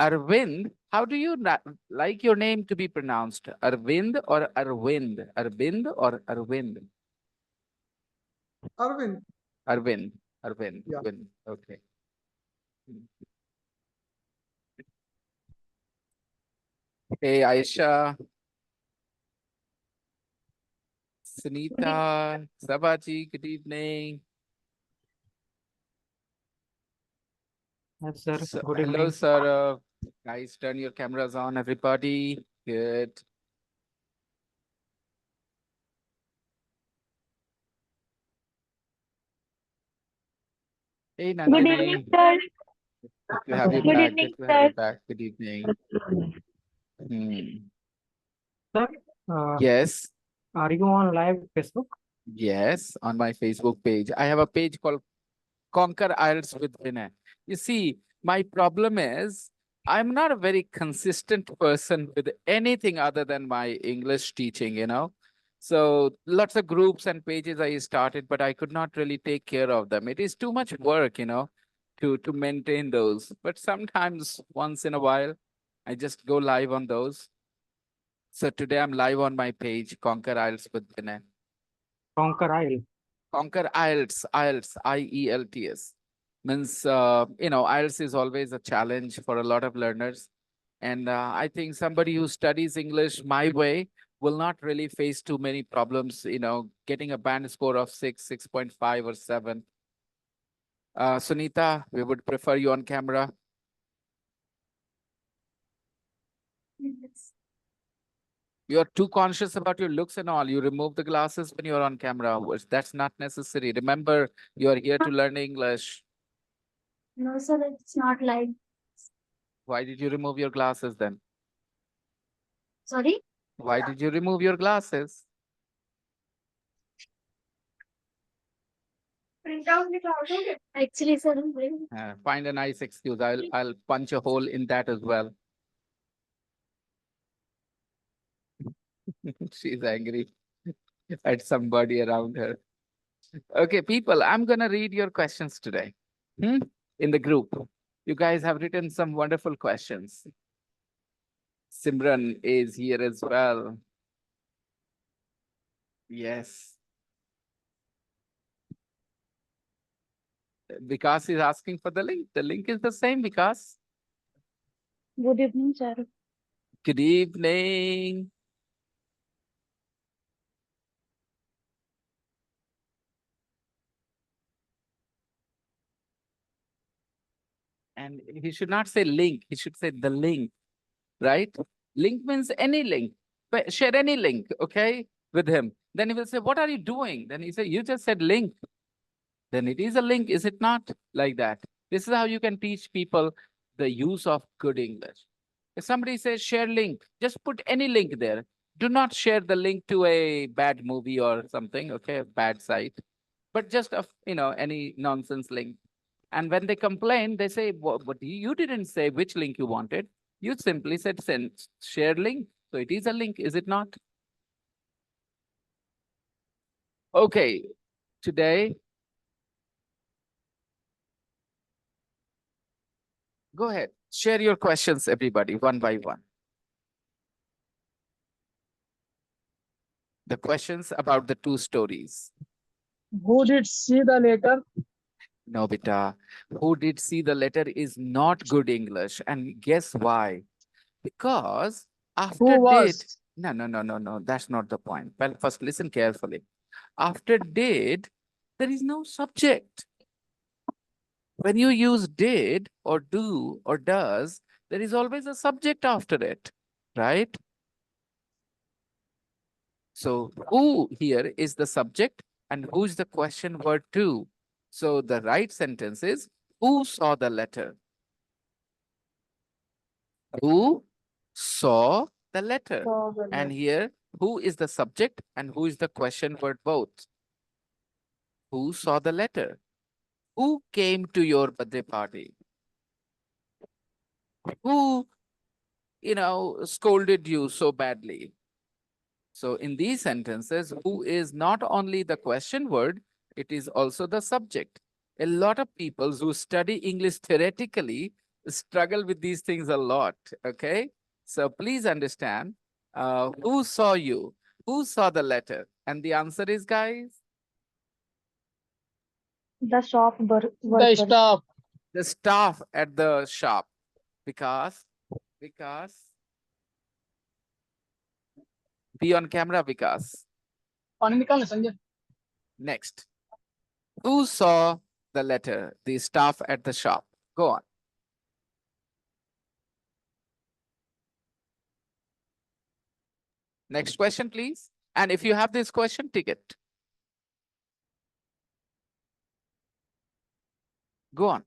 Arvind, how do you like your name to be pronounced? Arvind or Arvind? Arvind or Arvind? Arvind. Arvind. Arvind. Yeah. Arvind. Okay. Hey, Aisha, Good evening. Sunita, Sabaji, good evening. Yes, sir. So, Good hello, evening. sir. Guys, turn your cameras on, everybody. Good. Hey, Good evening, Nandini. sir. Good to have you Good back. Good evening, to have you sir. back. Good evening. Hmm. Sir, uh, Yes. are you on live Facebook? Yes, on my Facebook page. I have a page called Conquer IELTS with Vinay. You see, my problem is I'm not a very consistent person with anything other than my English teaching, you know. So lots of groups and pages I started, but I could not really take care of them. It is too much work, you know, to maintain those. But sometimes once in a while, I just go live on those. So today I'm live on my page, Conquer IELTS with Vinay. Conquer Isle. Conquer IELTS, IELTS, IELTS. Means, IELTS is always a challenge for a lot of learners. And I think somebody who studies English my way will not really face too many problems, getting a band score of 6, 6.5 or 7. Sunita, we would prefer you on camera. Yes. You're too conscious about your looks and all. You remove the glasses when you're on camera. That's not necessary. Remember, you're here to learn English. No, sir, it's not like. Why did you remove your glasses then? Sorry? Why did you remove your glasses? Print out the cloud. Actually, sir, Find a nice excuse. I'll punch a hole in that as well. She's angry at somebody around her. Okay, people, I'm gonna read your questions today. In the group. You guys have written some wonderful questions. Simran is here as well. Yes. Vikas is asking for the link. The link is the same, Vikas. good evening, sir. Good evening. And he should not say link, he should say the link, right? Link means any link. But share any link, okay, with him. Then he will say, what are you doing? Then he say, you just said link. Then it is a link, is it not? Like that. This is how you can teach people the use of good English. If somebody says share link, just put any link there. Do not share the link to a bad movie or something, okay, a bad site, but just any nonsense link. And when they complain, they say, but you didn't say which link you wanted. You simply said send share link. So it is a link, is it not? Okay, today, go ahead. Share your questions, everybody, one by one. The questions about the two stories. Who did see the letter? No, beta. Who did see the letter is not good English. And guess why? Because after Who did, was? no, no, no, no, no. That's not the point. Well, first listen carefully. After did, there is no subject. When you use did or do or does, there is always a subject after it, right? So who here is the subject and who is the question word to? So the right sentence is, who saw the letter? Who saw the letter? And here, who is the subject and who is the question word both? Who saw the letter? Who came to your birthday party? Who, scolded you so badly? So in these sentences, who is not only the question word, it is also the subject. A lot of people who study English theoretically struggle with these things a lot. Okay. So please understand, who saw you? Who saw the letter? And the answer is, guys, The shop The worker. staff. the staff at the shop. Because be on camera, because पानी निकालना Sanjay. next. Who saw the letter? The staff at the shop. Go on. Next question, please. And if you have this question, tick it. Go on.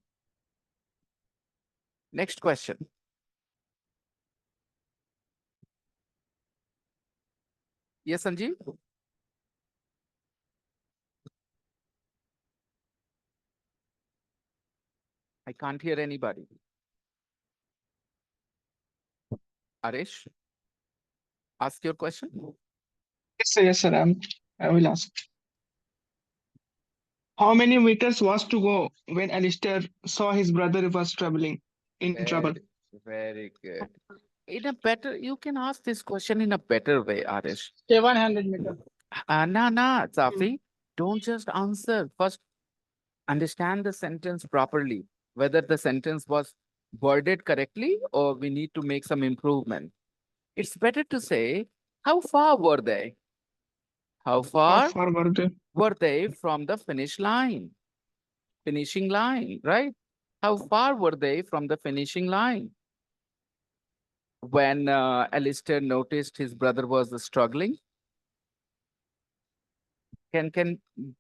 Next question. Yes, Sanjeev? I can't hear anybody. Arish, ask your question. Yes, sir. I will ask. How many meters was to go when Alistair saw his brother was in trouble? Very good. In a better, you can ask this question in a better way, Arish. 700 meters. Nah, Safi, don't just answer. First, understand the sentence properly, whether the sentence was worded correctly or we need to make some improvement. It's better to say, how far were they? How How far far were they? were they from the finish line? Finishing line, right? How far were they from the finishing line? When Alistair noticed his brother was struggling. Can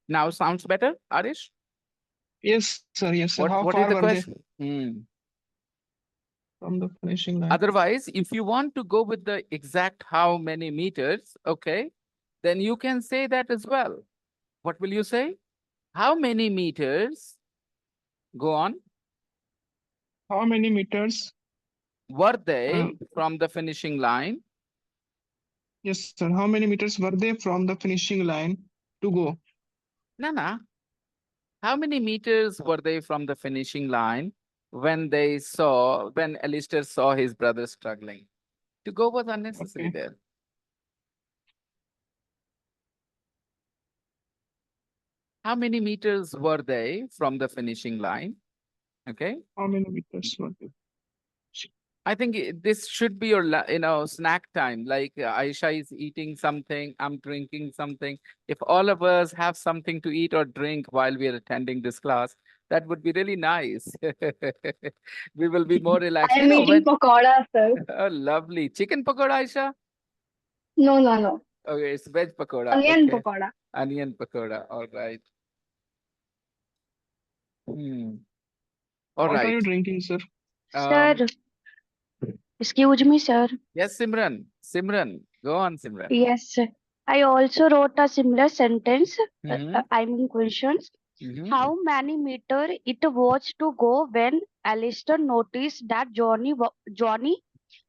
now sounds better, Arish? Yes, sir. Yes, sir. How What is far the were they question? from the finishing line? Otherwise, if you want to go with the exact how many meters, okay, then you can say that as well. What will you say? How many meters? Go on. How many meters? Were they Uh, from the finishing line? yes, sir. How many meters were they from the finishing line to go? Nana, how many meters were they from the finishing line when Alistair saw his brother struggling? To go was unnecessary Okay. there. How many meters were they from the finishing line? Okay. How many meters were they? I think this should be your, snack time. Like Aisha is eating something, I'm drinking something. If all of us have something to eat or drink while we are attending this class, that would be really nice. We will be more relaxed. I am eating pakoda, sir. Oh, lovely. Chicken pakoda, Aisha? No. Okay, it's veg pakoda. Onion Okay. pakoda. Onion pakoda. All right. Hmm. All What are you right. drinking, sir? Sir, excuse me, sir. Yes, Simran. Simran. Go on, Simran. Yes, sir. I also wrote a similar sentence. Mhm. I mean questions. Mhm. How many meter it was to go when Alistair noticed that Johnny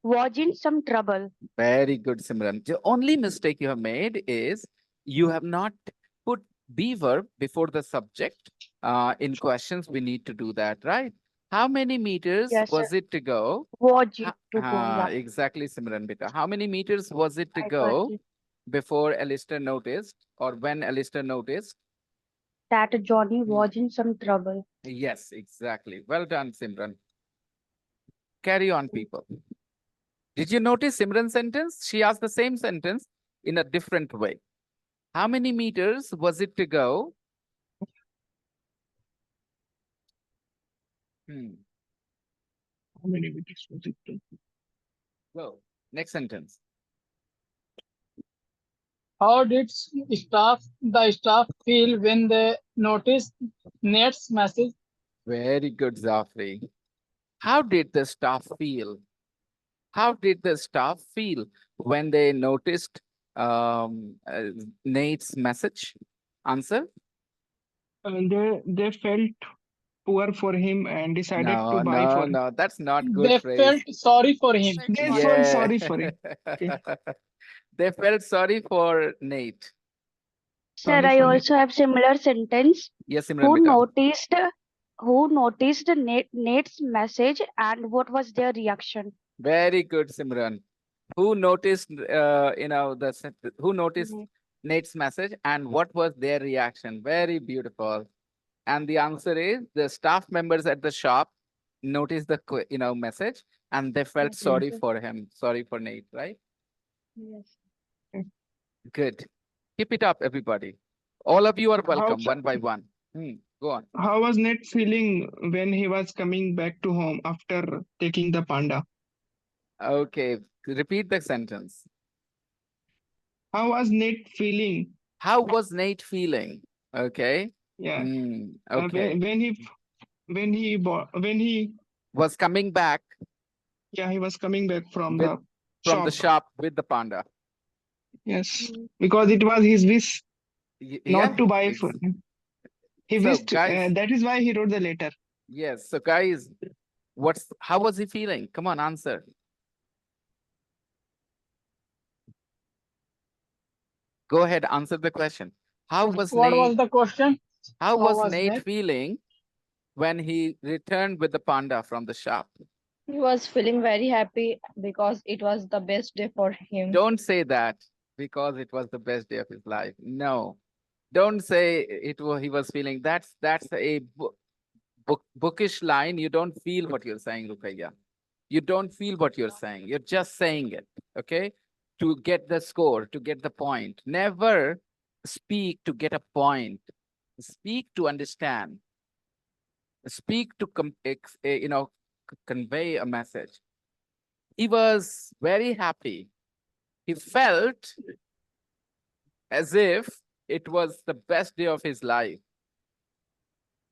was in some trouble? Very good, Simran. The only mistake you have made is you have not put be verb before the subject. In questions, we need to do that, right? How many meters Yes, sir. was it to go? Was it to go? Yeah, Exactly, Simran beta. How many meters was it to I got go it. before Alistair noticed or when Alistair noticed? That Johnny Mm. was in some trouble. Yes, exactly. Well done, Simran. Carry on, people. Did you notice Simran's sentence? She asked the same sentence in a different way. How many meters was it to go? How many meters was it to Go. Next sentence. How did the staff feel when they noticed Nate's message? Very good, Zafri. How did the staff feel? How did the staff feel when they noticed Nate's message? Answer? They felt poor for him and decided to buy for him. No, that's not good They phrase. felt sorry for him. They felt Yeah. sorry for him. Okay. They felt sorry for Nate. Sir, Sorry I for Nate. also have similar sentence. Yes, Simran Who beta. noticed who noticed Nate's message and what was their reaction? Very good, Simran. Who noticed, who noticed Nate. Nate's message and what was their reaction? Very beautiful. And the answer is the staff members at the shop noticed the, message and they felt Yes, sorry yes, for him, sorry for Nate, right? yes. Good. Keep it up, everybody. All of you are How welcome, one by one. Go on. how was Ned feeling when he was coming back to home after taking the panda? Okay, repeat the sentence. How was Ned feeling? How was Nate feeling? Okay. Yeah, Okay. when he Was coming back yeah, he was coming back from with the from the shop. shop with the panda. Yes, Mm. because it was his wish not Yeah. to buy food. He So wished guys, that is why he wrote the letter. yes. So guys, how was he feeling? Come on, answer. Go ahead, answer the question. How was What was Nate? the question? How How was was Nate Nate? feeling when he returned with the panda from the shop? He was feeling very happy because it was the best day for him. Don't say that because it was the best day of his life. No, don't say he was feeling. That's a bookish line. You don't feel what you're saying, Rukaiya. You don't feel what you're saying. You're just saying it, okay? To get the score, to get the point. Never speak to get a point. Speak to understand. Speak to convey a message. He was very happy. He felt as if it was the best day of his life,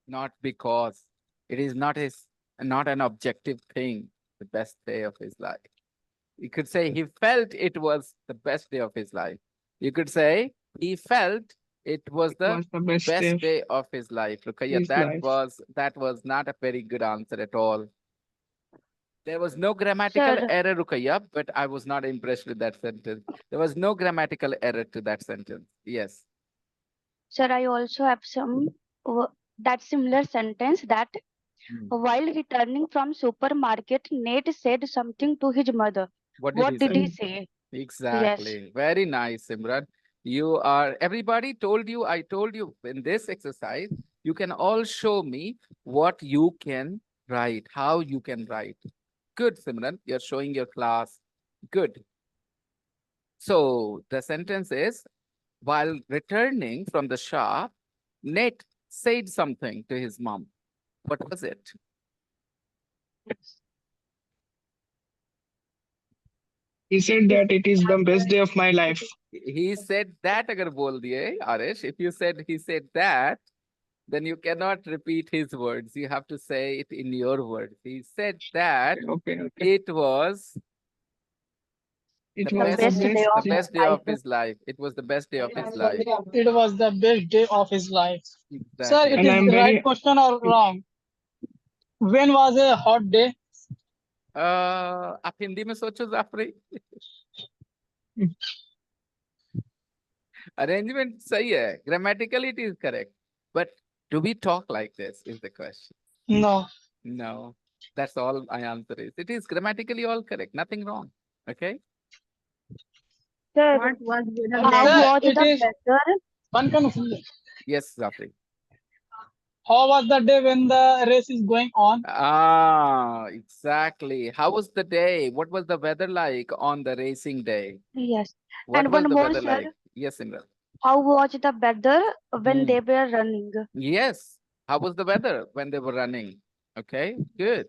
not because it is not an objective thing, the best day of his life. You could say he felt it was the best day of his life. You could say he felt it was It the was the best day best of day of his life. Rukaiya, his life. that was not a very good answer at all. There was no grammatical Sir, error, Rukaiya, but I was not impressed with that sentence. There was no grammatical error to that sentence. Yes. sir, I also have some that similar sentence that Hmm. while returning from supermarket, Nate said something to his mother. What did he What did he say? say? Yes. Exactly. Very nice, Simran. Everybody I told you in this exercise, you can all show me what you can write, how you can write. Good, Simran. You're showing your class. Good. So the sentence is, while returning from the shop, Nate said something to his mom. What was it? He said that it is the best day of my life. He said that agar bol diye, Arish. If you said he said that, then you cannot repeat his words. You have to say it in your words. He said that Okay. it was It the The was the best day best. the of his best day life. of his life. It was the best day of his life. It was the best day of his life. Sir, it Exactly. And is I'm right very question or wrong? When was a hot day? आप हिंदी में सोचो Jafri arrangement सही है grammatically it is correct but do we talk like this is the question. No. No, that's all my answer is. It is grammatically all correct, nothing wrong. Okay. Sir, What was weather how like? Sir, was it the is weather? one confused. Yes, Zafri. How was the day when the race is going on? Exactly. How was the day? What was the weather like on the racing day? Yes. What And was one the more, weather sir. like? Yes, Imran. How was the weather when Hmm. they were running? Yes. How was the weather when they were running? Okay, good.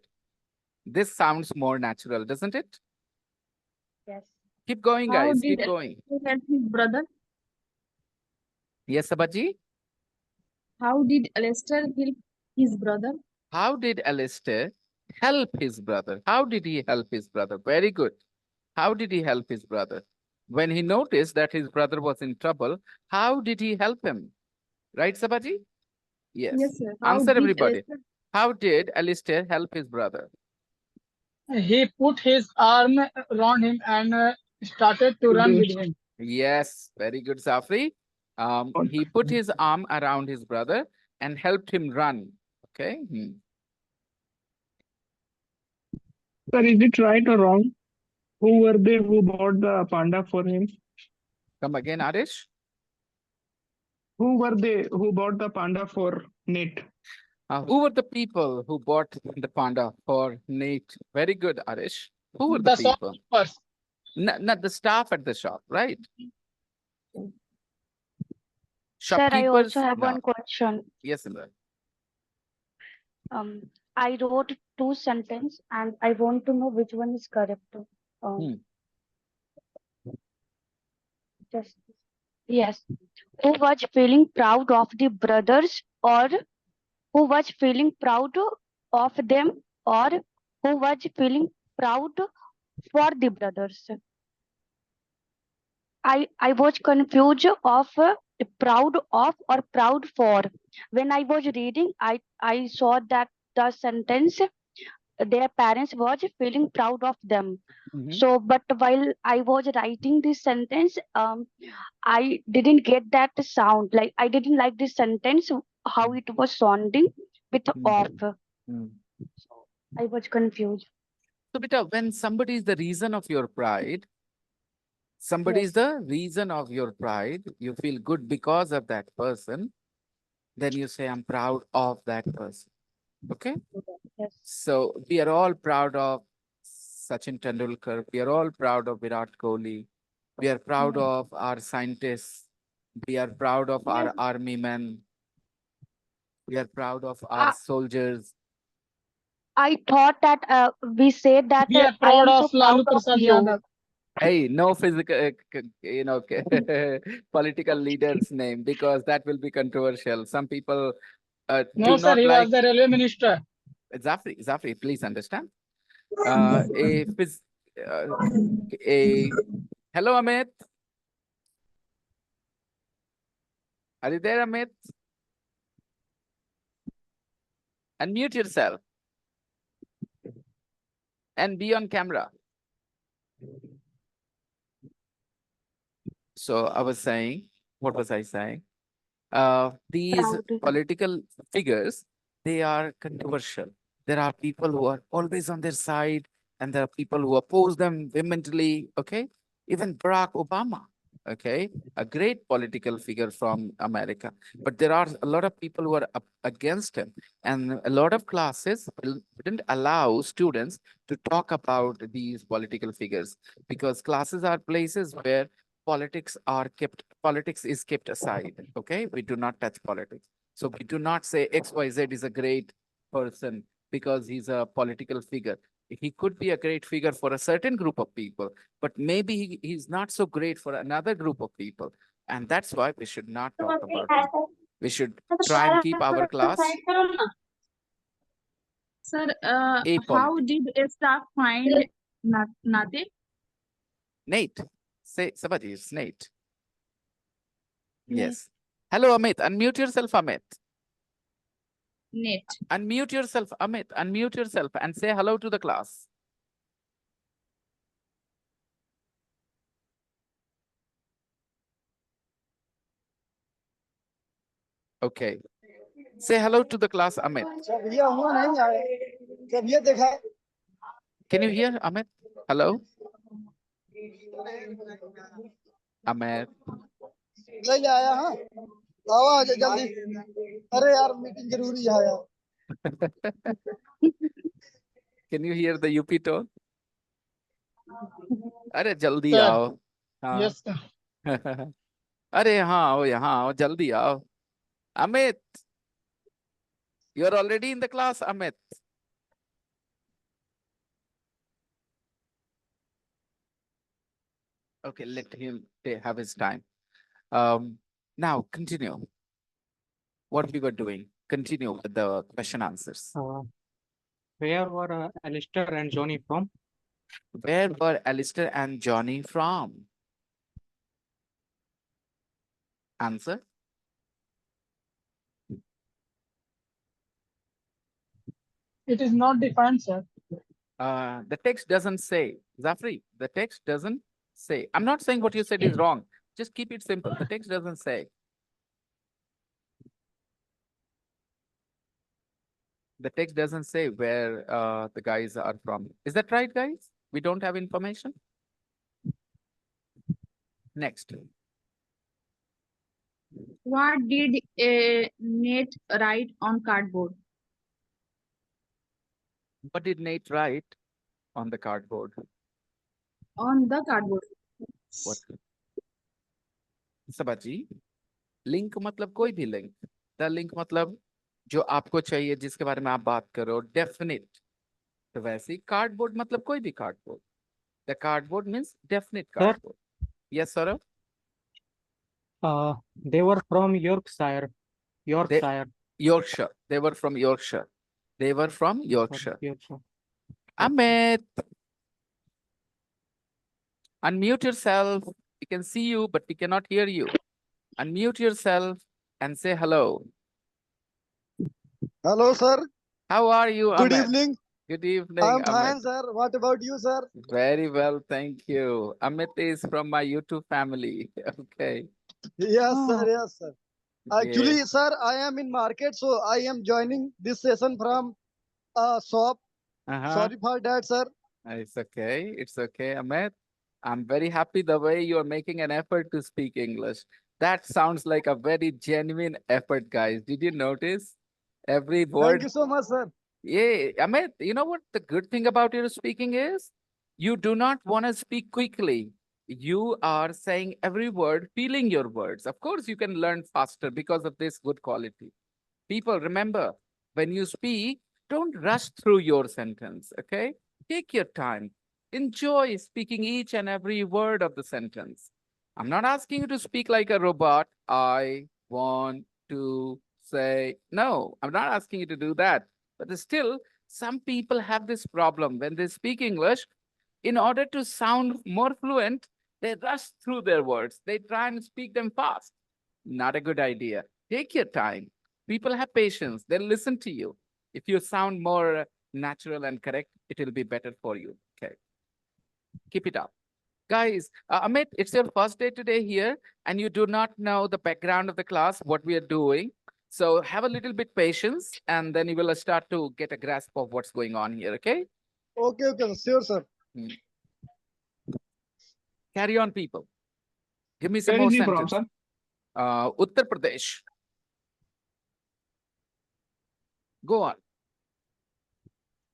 This sounds more natural, doesn't it? Yes. Keep going, How guys. did Keep going. he help his brother? Yes, Sabaji. How did Alistair help his brother? How did Alistair help his brother? How did he help his brother? Very good. How did he help his brother? When he noticed that his brother was in trouble, how did he help him? Right, Sabaji? Yes. Yes, sir. How Answer, did everybody. Alistair? How did Alistair help his brother? He put his arm around him and started to run with him. Yes, very good, Safri. He put his arm around his brother and helped him run. Okay. Sir, is it right or wrong? Who were they who bought the panda for him? Come again, Arish. Who were they who bought the panda for Nate? Who were the people who bought the panda for Nate? Very good, Arish. Who were the The people? shopkeepers. Not the staff at the shop, right? Sir, I Shopkeepers? also have No. one question. Yes, Indra. I wrote two sentences and I want to know which one is correct. Um, just yes. Who was feeling proud of the brothers, or who was feeling proud of them, or who was feeling proud for the brothers? I was confused of proud of or proud for. When I was reading, I saw that the sentence their parents was feeling proud of them. So, but while I was writing this sentence, I didn't get that sound. Like I didn't like this sentence, how it was sounding with off. So I was confused. So, beta, when somebody is the reason of your pride, somebody is Yes. the reason of your pride, you feel good because of that person, then you say, I'm proud of that person. Okay? Yes. So we are all proud of Sachin Tendulkar. We are all proud of Virat Kohli. We are proud of our scientists. We are proud of our army men. We are proud of our soldiers. I thought that we said that We are I proud am so of proud Lalu of Prasad you. Yadav. Hey, no physical, political leader's name, because that will be controversial. Some people No, do sir, not he like. was the railway minister. Zafri, please understand. A phys, uh, a hello, Amit. Are you there, Amit? Unmute yourself and be on camera. So I was saying, what was I saying? These Proud. political figures, they are controversial. There are people who are always on their side, and there are people who oppose them vehemently. Okay, even Barack Obama. Okay, a great political figure from America, but there are a lot of people who are against him, and a lot of classes didn't allow students to talk about these political figures, because classes are places where politics is kept aside. Okay, we do not touch politics. So we do not say XYZ is a great person because he's a political figure. He could be a great figure for a certain group of people, but maybe he's not so great for another group of people. And that's why we should not talk about him. We should try and keep our class Sir, how apolitical. did a staff find Nate? Nate, say somebody, it's Nate. Nate. Yes. Hello, Amit. Unmute yourself, Amit. Nate. Unmute yourself, Amit. Unmute yourself and say hello to the class. Okay. Say hello to the class, Amit. Can you hear, Amit? Hello? Amit. Can you hear the UP tone? अरे जल्दी Sir, आओ. हाँ. yes, sir. अरे हाँ आओ यहाँ आओ जल्दी आओ. Amit, you are already in the class, Amit. Okay, let him have his time. Now continue. What we were doing. Continue with the question answers. Where were Alistair and Johnny from? Where were Alistair and Johnny from? Answer. It is not defined, sir. The text doesn't say. Zafri, the text doesn't say. I'm not saying what you said is wrong. Just keep it simple. The text doesn't say. The text doesn't say where the guys are from. Is that right, guys? We don't have information. Next. What did Nate write on cardboard? What did Nate write on the cardboard? On the cardboard. What? Sabaji link मतलब कोई भी link the link मतलब जो आपको चाहिए जिसके बारे में आप बात करो डेफिनेट तो वैसे ही कार्डबोर्ड मतलब कोई भी cardboard the cardboard means definite Sir, cardboard yes sir they were from Yorkshire. Yorkshire. Yorkshire they were from Yorkshire they were from Yorkshire Yorkshire. Amit unmute yourself we can see you but we cannot hear you unmute yourself and say hello. Hello, sir. How are you, Good Amit? evening. Good evening, I'm Amit. fine, sir. What about you, sir? Very well, thank you. Amit is from my YouTube family. Okay. Yes, sir. Oh, Yes, sir. Yeah. Actually, sir, I am in market, so I am joining this session from a shop. Sorry for that, sir. It's okay. It's okay, Amit. I'm very happy the way you're making an effort to speak English. That sounds like a very genuine effort, guys. Did you notice? Every Thank word. you so much, sir. Yeah, Amit, you know what the good thing about your speaking is? You do not want to speak quickly. You are saying every word, feeling your words. Of course, you can learn faster because of this good quality. People, remember, when you speak, don't rush through your sentence, okay? Take your time. Enjoy speaking each and every word of the sentence. I'm not asking you to speak like a robot. I want to say, no, I'm not asking you to do that. But still, some people have this problem when they speak English. In order to sound more fluent, they rush through their words. They try and speak them fast. Not a good idea. Take your time. People have patience. They'll listen to you. If you sound more natural and correct, it will be better for you. Okay. Keep it up. Guys, Amit, it's your first day today here, and you do not know the background of the class, what we are doing. So have a little bit patience, and then you will start to get a grasp of what's going on here, okay? Okay, okay, sure, sir. Carry on, people. Give me some Where more is he from, sentences. sir? Uttar Pradesh. Go on.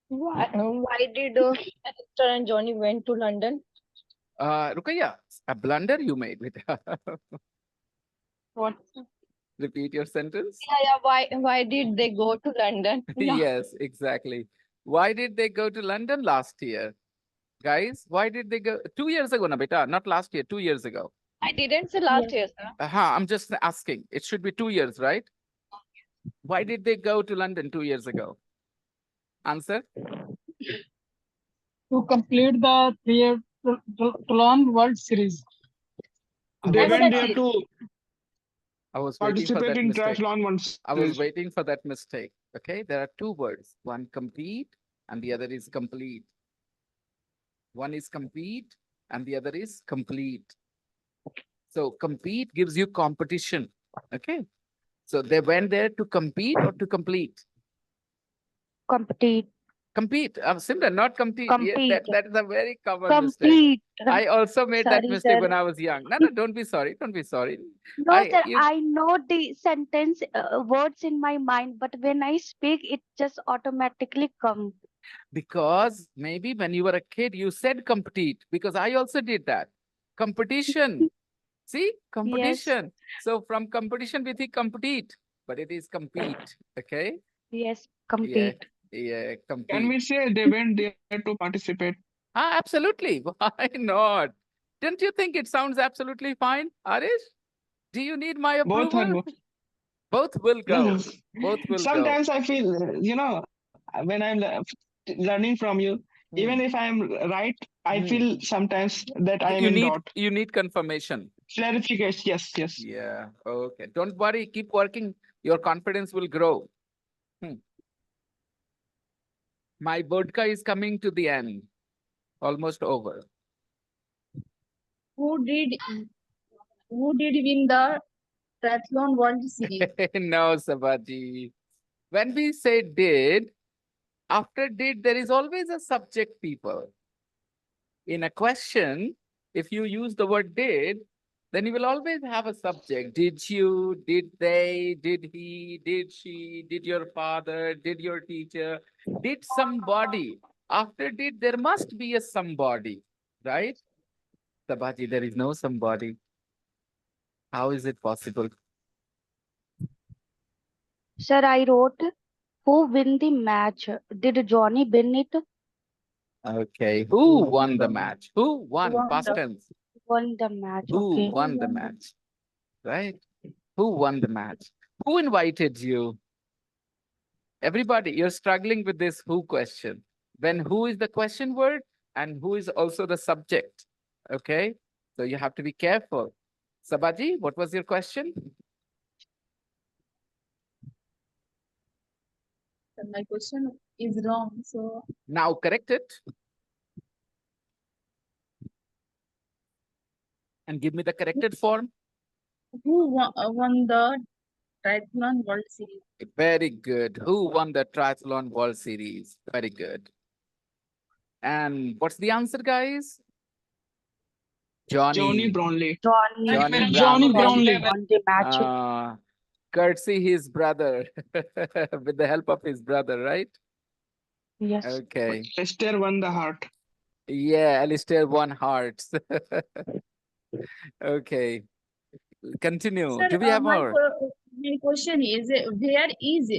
Why did Esther and Johnny went to London? Rukaya, a blunder you made with What? repeat your sentence. Yeah. Why did they go to London? Yeah. Yes, exactly. Why did they go to London last year? Guys, why did they go 2 years ago, na beta? Not last year, 2 years ago. I didn't say last year, sir. I'm just asking. It should be 2 years, right? Why did they go to London 2 years ago? Answer? To complete the triathlon World Series. They went there Exercise. to I was waiting for participate that in mistake. triathlon once. I was waiting for that mistake. Okay, there are two words. One compete and the other is complete. One is compete and the other is complete. So compete gives you competition. Okay. So they went there to compete or to complete? compete, Compete. Simran, not compete. Yeah, compete, that is a very common mistake. complete. I also made that Sorry, mistake sir. when I was young. No, don't be sorry. Don't be sorry. No, sir, You, I know the sentence words in my mind, but when I speak, it just automatically come. because maybe when you were a kid, you said compete because I also did that. Competition. See, Yes, competition. So from competition, we think compete, but it is compete. Okay. yes, Yeah. compete. Yeah. Can Compete. we say they went there to participate? Absolutely. Why not? Don't you think it sounds absolutely fine, Arish? Do you need my Both are approval? good. Both will go. Yes. Both will go. Sometimes I feel, when I'm learning from you, even if I'm right, I feel sometimes that I am in doubt. You need confirmation. Clarification. Yes, yes. Yeah. Okay. Don't worry. Keep working. Your confidence will grow. My vodka is coming to the end. Almost over. Who did win the triathlon World Series? No, Sabaji. When we say did, after did, there is always a subject, people. In a question, if you use the word did, then you will always have a subject. Did you, did they, did he, did she, did your father, did your teacher, did somebody. After did, there must be a somebody, right? Sabaji, there is no somebody. How is it possible? Sir, I wrote, who win the match? Did Johnny win it? Okay, who won the match? Who won? Won Past the tense. Won the match. Who Okay. won the match? Right? Who won the match? Who invited you? Everybody, you're struggling with this who question. When who is the question word and who is also the subject. Okay? So you have to be careful. Sabaji, what was your question? my question is wrong. So Now correct it. And give me the corrected form. who won the Triathlon World Series? Very good. Who won the Triathlon World Series? Very good. And what's the answer, guys? Johnny Johnny. Brownlee. Johnny, Johnny Johnny Brownlee. Brownlee. won the match. Courtesy his brother, with the help of his brother, right? Yes. Okay. Esther won the heart. Yeah, Alistair won hearts. Okay. Continue. Sir, Do we have more? my question is where is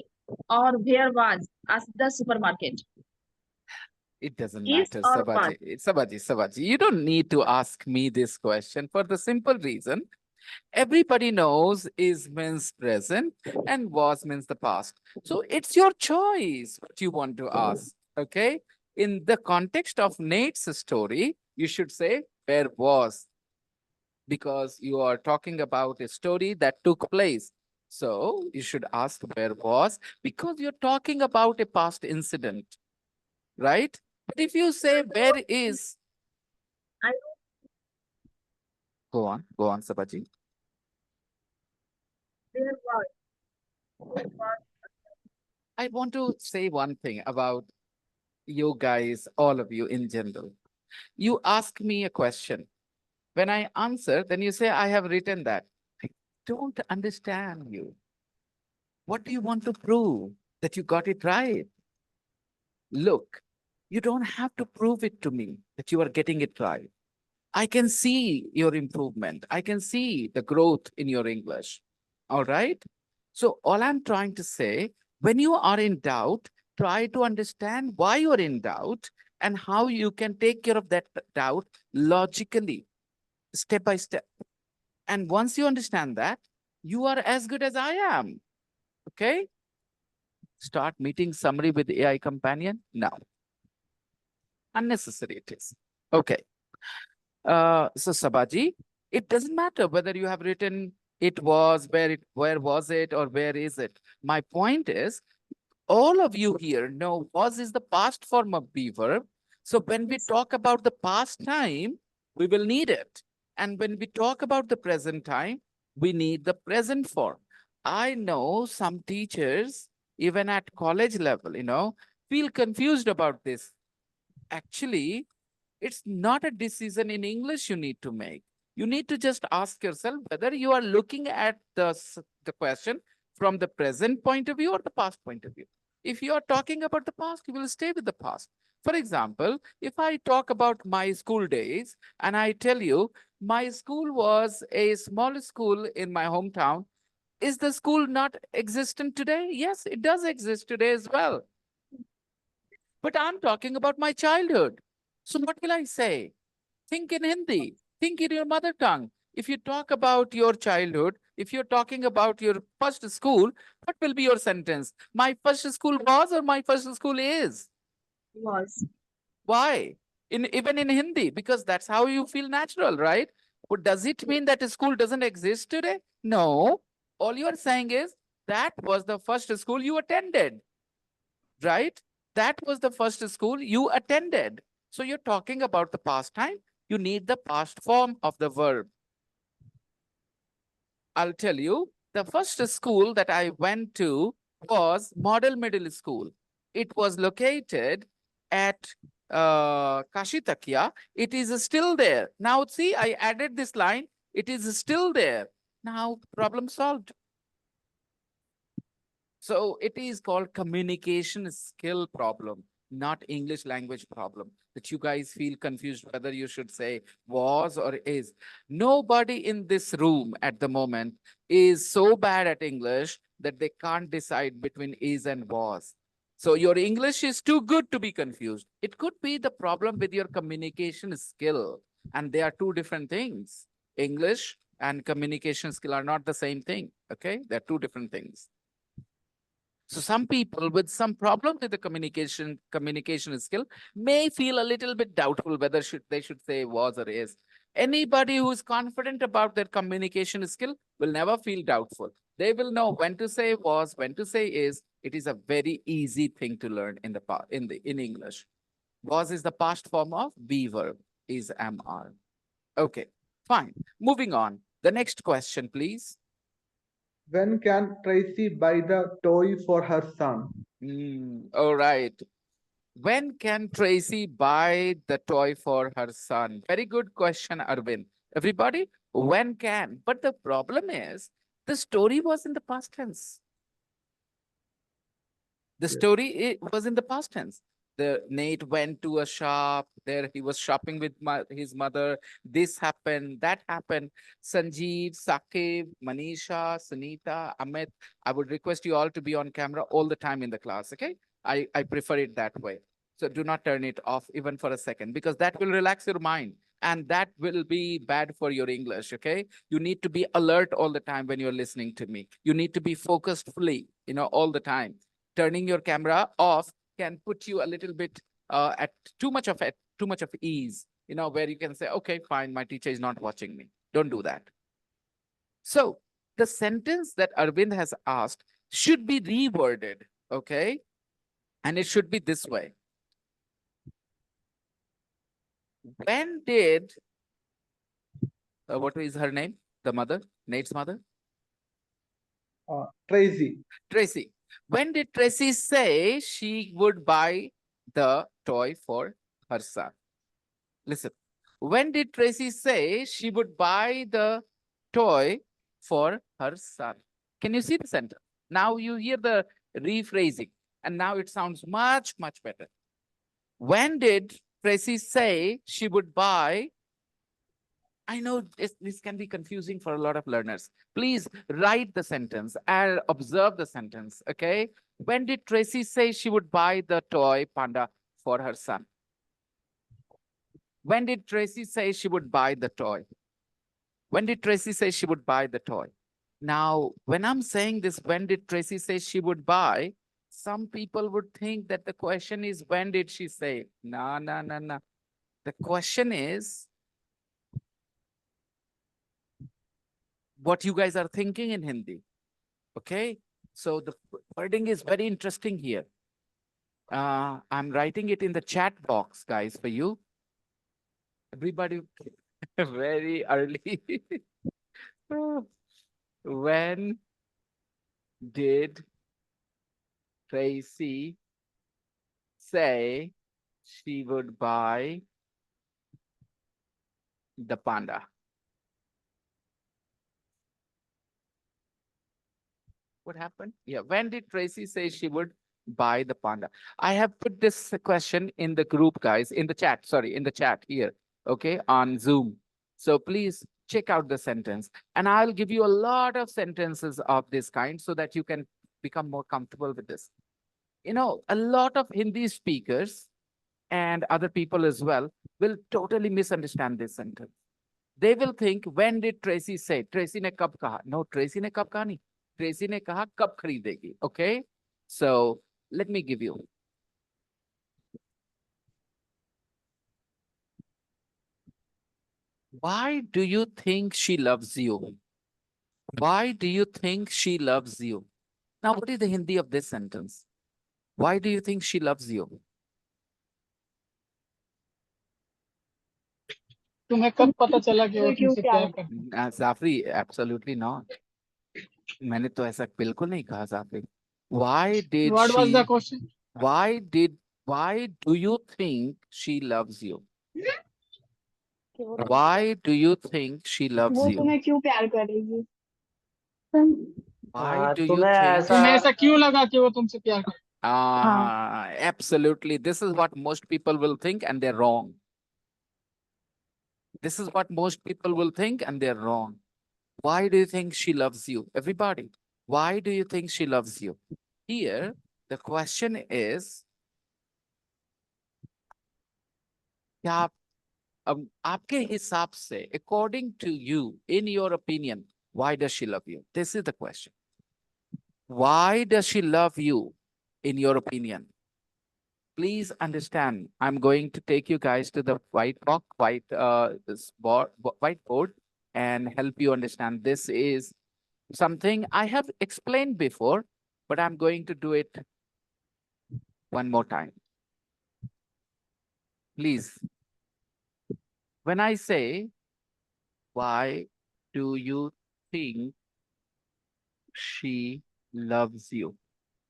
or where was at the supermarket? It doesn't Is matter, or was? Sabaji. You don't need to ask me this question for the simple reason. Everybody knows is means present and was means the past. So it's your choice what you want to ask. Okay. In the context of Nate's story, you should say where was, because you are talking about a story that took place. So you should ask where was, because you're talking about a past incident, right? But if you say where is, I go on, Sabaji. where was? Where was? I want to say one thing about you guys, all of you in general. You ask me a question. When I answer, then you say, I have written that. I don't understand you. What do you want to prove that you got it right? Look, you don't have to prove it to me that you are getting it right. I can see your improvement. I can see the growth in your English. All right. So all I'm trying to say, when you are in doubt, try to understand why you're in doubt and how you can take care of that doubt logically, step by step. And once you understand that, you are as good as I am. Okay. Start meeting summary with AI companion now. Unnecessary it is. Okay. So Sabaji, it doesn't matter whether you have written it was, where was it, or where is it. My point is, all of you here know was is the past form of be verb. So when we talk about the past time, we will need it. And when we talk about the present time, we need the present form. I know some teachers, even at college level, feel confused about this. Actually, it's not a decision in English you need to make. You need to just ask yourself whether you are looking at the question from the present point of view or the past point of view. If you are talking about the past, you will stay with the past. For example, if I talk about my school days and I tell you my school was a small school in my hometown, is the school not existent today? Yes, it does exist today as well. But I'm talking about my childhood. So what will I say? Think in Hindi, think in your mother tongue. If you talk about your childhood, if you're talking about your first school, what will be your sentence? My first school was or my first school is? Was. Why? Even in Hindi, because that's how you feel natural, right? But does it mean that a school doesn't exist today? No. All you are saying is that was the first school you attended, right? That was the first school you attended. So you're talking about the past time. You need the past form of the verb. I'll tell you, the first school that I went to was Model Middle School. it was located at Kashitakia, it is still there. Now see, I added this line, it is still there. Now problem solved. So it is called communication skill problem, not English language problem. That you guys feel confused whether you should say was or is. Nobody in this room at the moment is so bad at English that they can't decide between is and was. So your English is too good to be confused. It could be the problem with your communication skill, and they are two different things. English and communication skill are not the same thing. Okay, they're two different things. So some people with some problem with the communication skill may feel a little bit doubtful whether they should say was or is. Anybody who is confident about their communication skill will never feel doubtful. They will know when to say was, when to say is. It is a very easy thing to learn in English. Was is the past form of be verb, is am are. Okay, fine. Moving on. The next question, please. When can Tracy buy the toy for her son? All right. When can Tracy buy the toy for her son? Very good question, Arvind. Everybody, when can? But the problem is, the story was in the past tense. The story was in the past tense. Nate went to a shop. There he was shopping with his mother. This happened, that happened. Sanjeev, Sakib, Manisha, Sunita, Amit. I would request you all to be on camera all the time in the class, okay? I prefer it that way. So do not turn it off even for a second, because that will relax your mind. And that will be bad for your English, okay? You need to be alert all the time when you're listening to me. You need to be focused fully, all the time. Turning your camera off can put you a little bit at too much of ease, where you can say, okay, fine, my teacher is not watching me. Don't do that. So the sentence that Arvind has asked should be reworded, okay? And it should be this way. When did, what is her name? The mother, Nate's mother? Tracy. Tracy. When did Tracy say she would buy the toy for her son? Listen. When did Tracy say she would buy the toy for her son? Can you see the sentence? Now you hear the rephrasing, and now it sounds much, much better. When did Tracy say she would buy? I know this can be confusing for a lot of learners. Please write the sentence and observe the sentence, okay? When did Tracy say she would buy the toy panda for her son? When did Tracy say she would buy the toy? When did Tracy say she would buy the toy? Now, when I'm saying this, when did Tracy say she would buy? Some people would think that the question is, when did she say? No. The question is, what you guys are thinking in Hindi. Okay, so the wording is very interesting here. I'm writing it in the chat box, guys, for you. Everybody, very early. When did Tracy say she would buy the panda? What happened? Yeah, when did Tracy say she would buy the panda? I have put this question in the group, guys, in the chat, sorry, in the chat here, okay, on Zoom. So please check out the sentence. And I'll give you a lot of sentences of this kind so that you can become more comfortable with this. A lot of Hindi speakers and other people as well will totally misunderstand this sentence. They will think, when did Tracy say? Tracy ne kab kaha? No, Tracy ne kab kaha nahi. Tracy ne kaha kab kharidegi. Okay, so let me give you. Why do you think she loves you? Why do you think she loves you? Now, what is the Hindi of this sentence? Why do you think she loves you? तुम्हें कब पता चला कि वो तुमसे प्यार करती है? Zafri, absolutely not. मैंने तो ऐसा बिल्कुल नहीं कहा, Zafri. Why did What was the she? question? Why do you think she loves you? Why do you think she loves वो you? तुम्हें क्यों प्यार करेगी? Why do you तुम्हें think तुम्हें ऐसा ऐसा क्यों लगा कि वो तुमसे प्यार कर? absolutely. This is what most people will think and they're wrong. This is what most people will think and they're wrong. Why do you think she loves you? Everybody, why do you think she loves you? Here, the question is, क्या आप, आपके हिसाब से, according to you, in your opinion, why does she love you? This is the question. Why does she love you, in your opinion? Please understand, I'm going to take you guys to the whiteboard and help you understand. This is something I have explained before, but I'm going to do it one more time. Please. When I say, why do you think she loves you?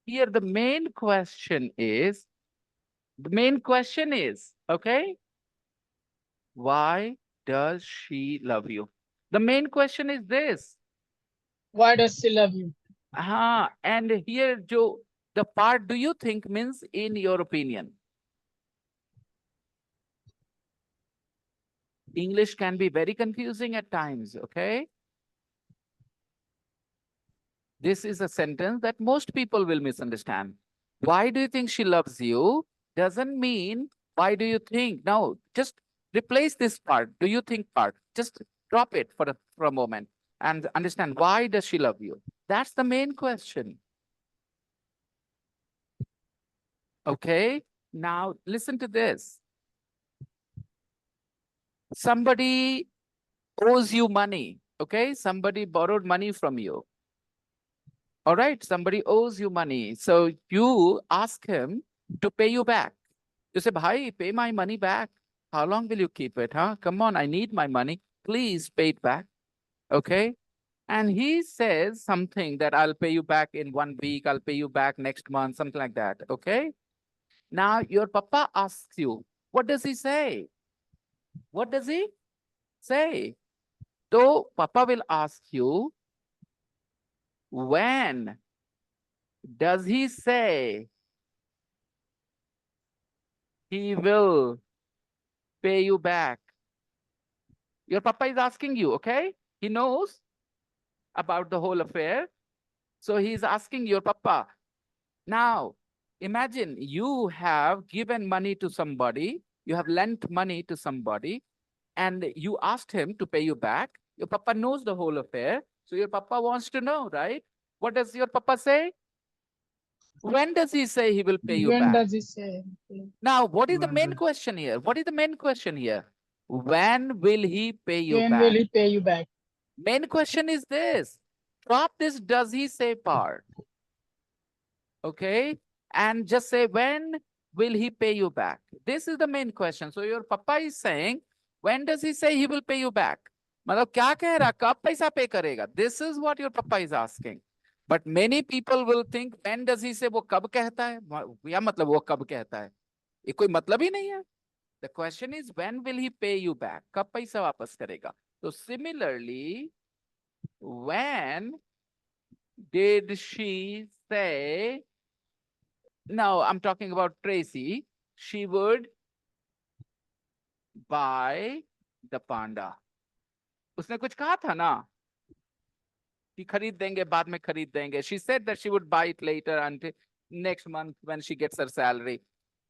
Here, the main question is, okay, why does she love you? The main question is this. Why does she love you? And here, Joe, the part do you think means in your opinion. English can be very confusing at times, okay? This is a sentence that most people will misunderstand. Why do you think she loves you? Doesn't mean, why do you think? No, just replace this part, do you think part. Just drop it for a moment and understand, why does she love you? That's the main question. Okay, now listen to this. Somebody owes you money, okay? Somebody borrowed money from you. All right, somebody owes you money. So you ask him to pay you back. You say, bhai, pay my money back. How long will you keep it, huh? Come on, I need my money. Please pay it back, okay? And he says something that I'll pay you back in 1 week, I'll pay you back next month, something like that, okay? Now your papa asks you, what does he say? What does he say? So papa will ask you, when does he say he will pay you back? Your papa is asking you, okay? He knows about the whole affair. So he's asking your papa. Now, imagine you have given money to somebody, you have lent money to somebody, and you asked him to pay you back. Your papa knows the whole affair. So your papa wants to know, right? What does your papa say? When does he say he will pay you When back? does he say? Now, what is the When main will- question here? What is the main question here? When will he pay you When back? will he pay you back? Main question is this. Drop this does he say part. Okay? And just say, when will he pay you back? This is the main question. So your papa is saying, when does he say he will pay you back? मतलब क्या कह रहा, कब पैसा pay करेगा? This is what your papa is asking. But many people will think, when does he say, वो कब कहता है? या मतलब वो कब कहता है? ये कोई मतलब ही नहीं है. The question is, when will he pay you back? कब पैसा वापस करेगा? So similarly, when did she say, now I'm talking about Tracy, she would buy the panda. उसने कुछ कहा था ना कि खरीद देंगे, बाद में खरीद देंगे. She said that she would buy it later until next month when she gets her salary.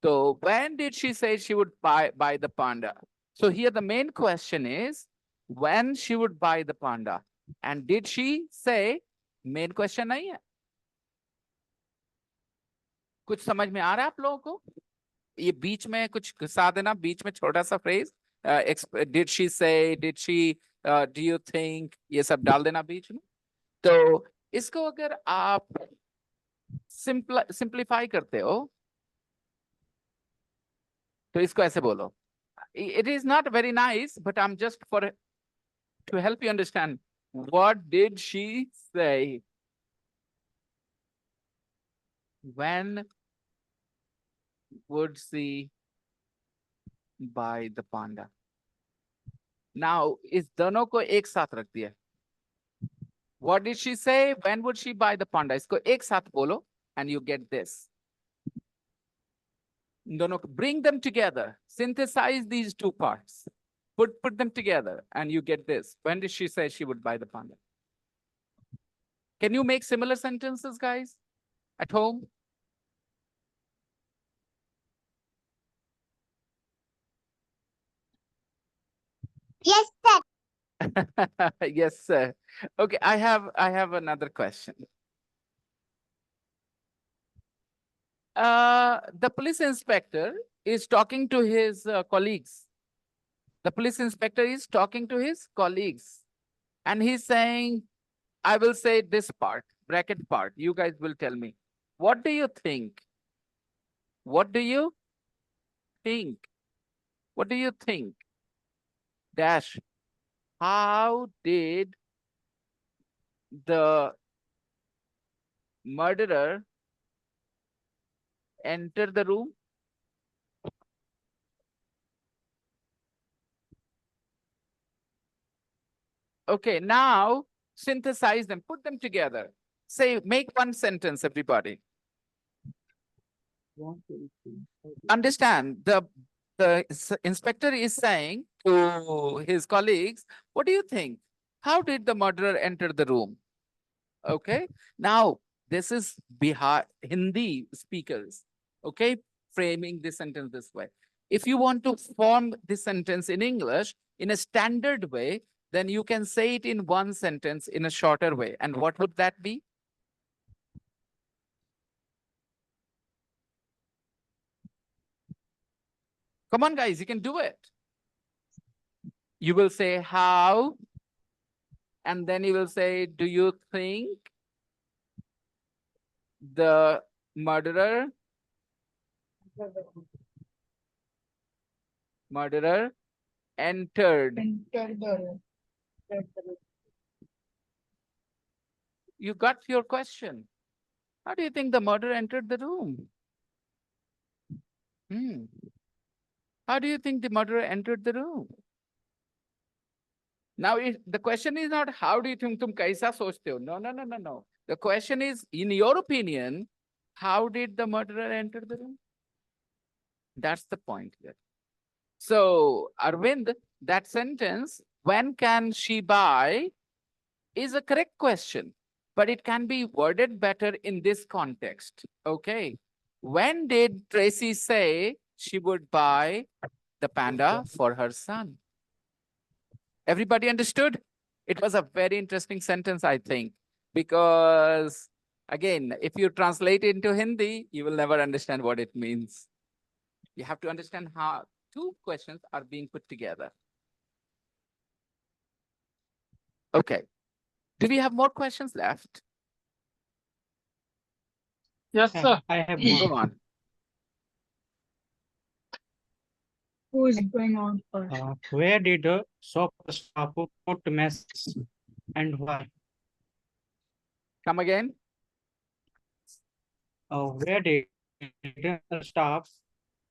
So when did she say she would buy the panda? So here the main question is, when she would buy the panda. And did she say, main question नहीं है. कुछ समझ में आ रहा है आप लोगों को? ये बीच में कुछ घुसा देना, बीच में छोटा सा phrase, did she say, did she, do you think, ये सब डाल देना बीच में. तो इसको अगर आप सिंप्लीफाई करते हो तो इसको ऐसे बोलो. It is not very nice, but I'm just to help you understand. What did she say? When would she buy the panda? Now, इस दोनों को एक साथ रख दिया. What did she say? When would she buy the panda? इसको एक साथ बोलो and you get this. दोनों को, bring them together. Synthesize these two parts. Put them together and you get this. When did she say she would buy the panda? Can you make similar sentences, guys, at home? Yes, sir. Yes, sir. Okay, I have another question. The police inspector is talking to his colleagues. The police inspector is talking to his colleagues and he's saying, I will say this part, bracket part. You guys will tell me. What do you think? What do you think? What do you think? Dash. How did the murderer enter the room? Okay, now synthesize them, put them together. Say, make one sentence, everybody. Understand, the inspector is saying to his colleagues, what do you think? How did the murderer enter the room? Okay, now this is Bihar Hindi speakers, okay, framing this sentence this way. If you want to form this sentence in English in a standard way, then you can say it in one sentence in a shorter way. And what would that be? Come on, guys, you can do it. You will say how, and then you will say, do you think the murderer entered? You got your question. How do you think the murderer entered the room? How do you think the murderer entered the room? Now, the question is not how do you think tum kaisa sochte ho? No, no, no, no, no. The question is, in your opinion, how did the murderer enter the room? That's the point here. So, Arvind, that sentence, when can she buy, is a correct question, but it can be worded better in this context. Okay. When did Tracy say she would buy the panda for her son? Everybody understood? It was a very interesting sentence, I think, because again, if you translate it into Hindi, you will never understand what it means. You have to understand how two questions are being put together. Okay. Do we have more questions left? Yes, sir. I have Go more. on. Who is going on first? Where did the shop staff put messages and why? Come again. Where did the staff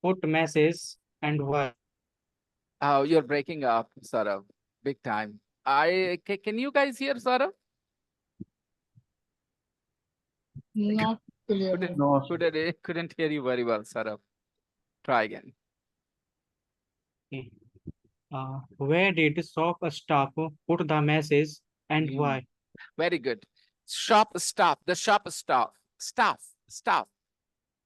put messages and why? Oh, you're breaking up, Saurav, big time. Can you guys hear Saurav? Not clear. Couldn't hear you very well, Saurav. Try again. Where did the shop staff put the message and why? Very good. Shop staff, the shop staff.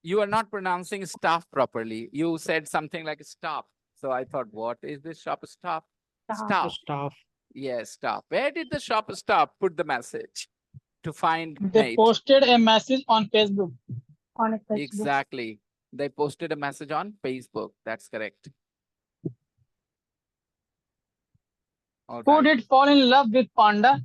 You are not pronouncing staff properly. You said something like staff. So I thought, what is this shop staff? Staff. Staff. Yes, staff. Where did the shop staff put the message to find They mate? posted a message on Facebook. Exactly. They posted a message on Facebook. That's correct. All Who right. did fall in love with panda?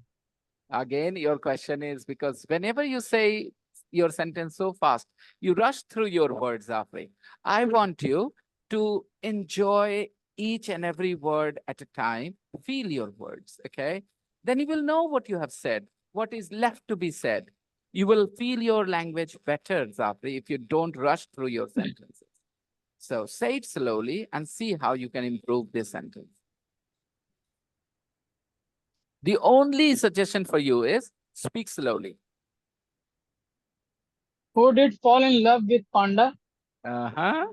Again, your question is because whenever you say your sentence so fast, you rush through your words, Afri. I want you to enjoy each and every word at a time. Feel your words, okay? Then you will know what you have said, what is left to be said. You will feel your language better, Zafri, if you don't rush through your sentences. So say it slowly and see how you can improve this sentence. The only suggestion for you is speak slowly. Who did fall in love with panda? Uh-huh.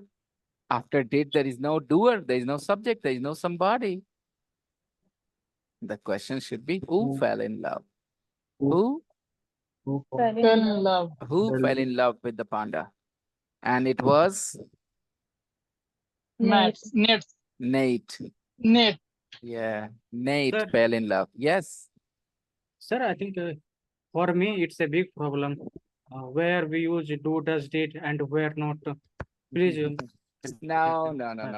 After did, there is no doer, there is no subject, there is no somebody. The question should be who fell in love? Who? Fell in love. Who fell in love with the panda? And it was Max. Nate. Nate. Nate. Yeah, Nate Sir. fell in love. Yes. Sir, I think for me it's a big problem where we use do, does, did, and where not. Please. No.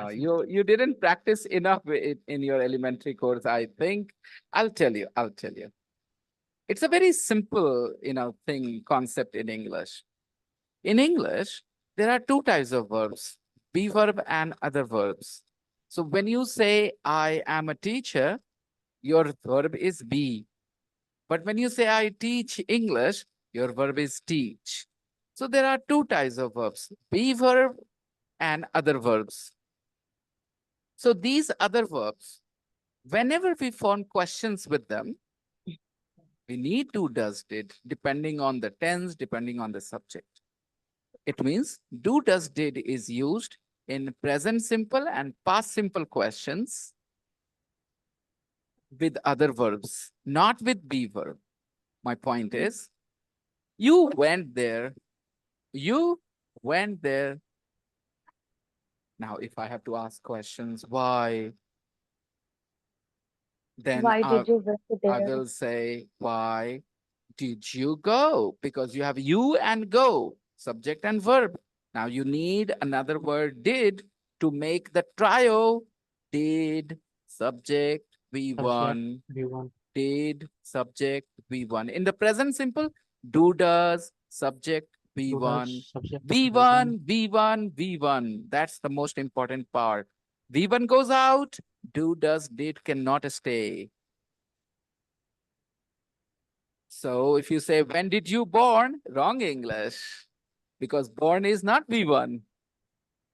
You didn't practice enough in your elementary course, I think. I'll tell you. It's a very simple, concept in English. In English, there are two types of verbs, be verb and other verbs. So when you say, I am a teacher, your verb is be. But when you say, I teach English, your verb is teach. So there are two types of verbs, be verb and other verbs. So these other verbs, whenever we form questions with them, we need do, does, did, depending on the tense, depending on the subject. It means do, does, did is used in present simple and past simple questions with other verbs, not with be verb. My point is, you went there. Now, if I have to ask questions, why? Then Why did you went I there? will say, why did you go? Because you have you and go, subject and verb. Now you need another word did to make the trio. Did, subject, V1. V1. Did, subject, V1. In the present simple, do, does, subject, V1. Subject, V1, V1, V1. That's the most important part. V1 goes out, do, does, did cannot stay. So if you say, when did you born? Wrong English. Because born is not V1.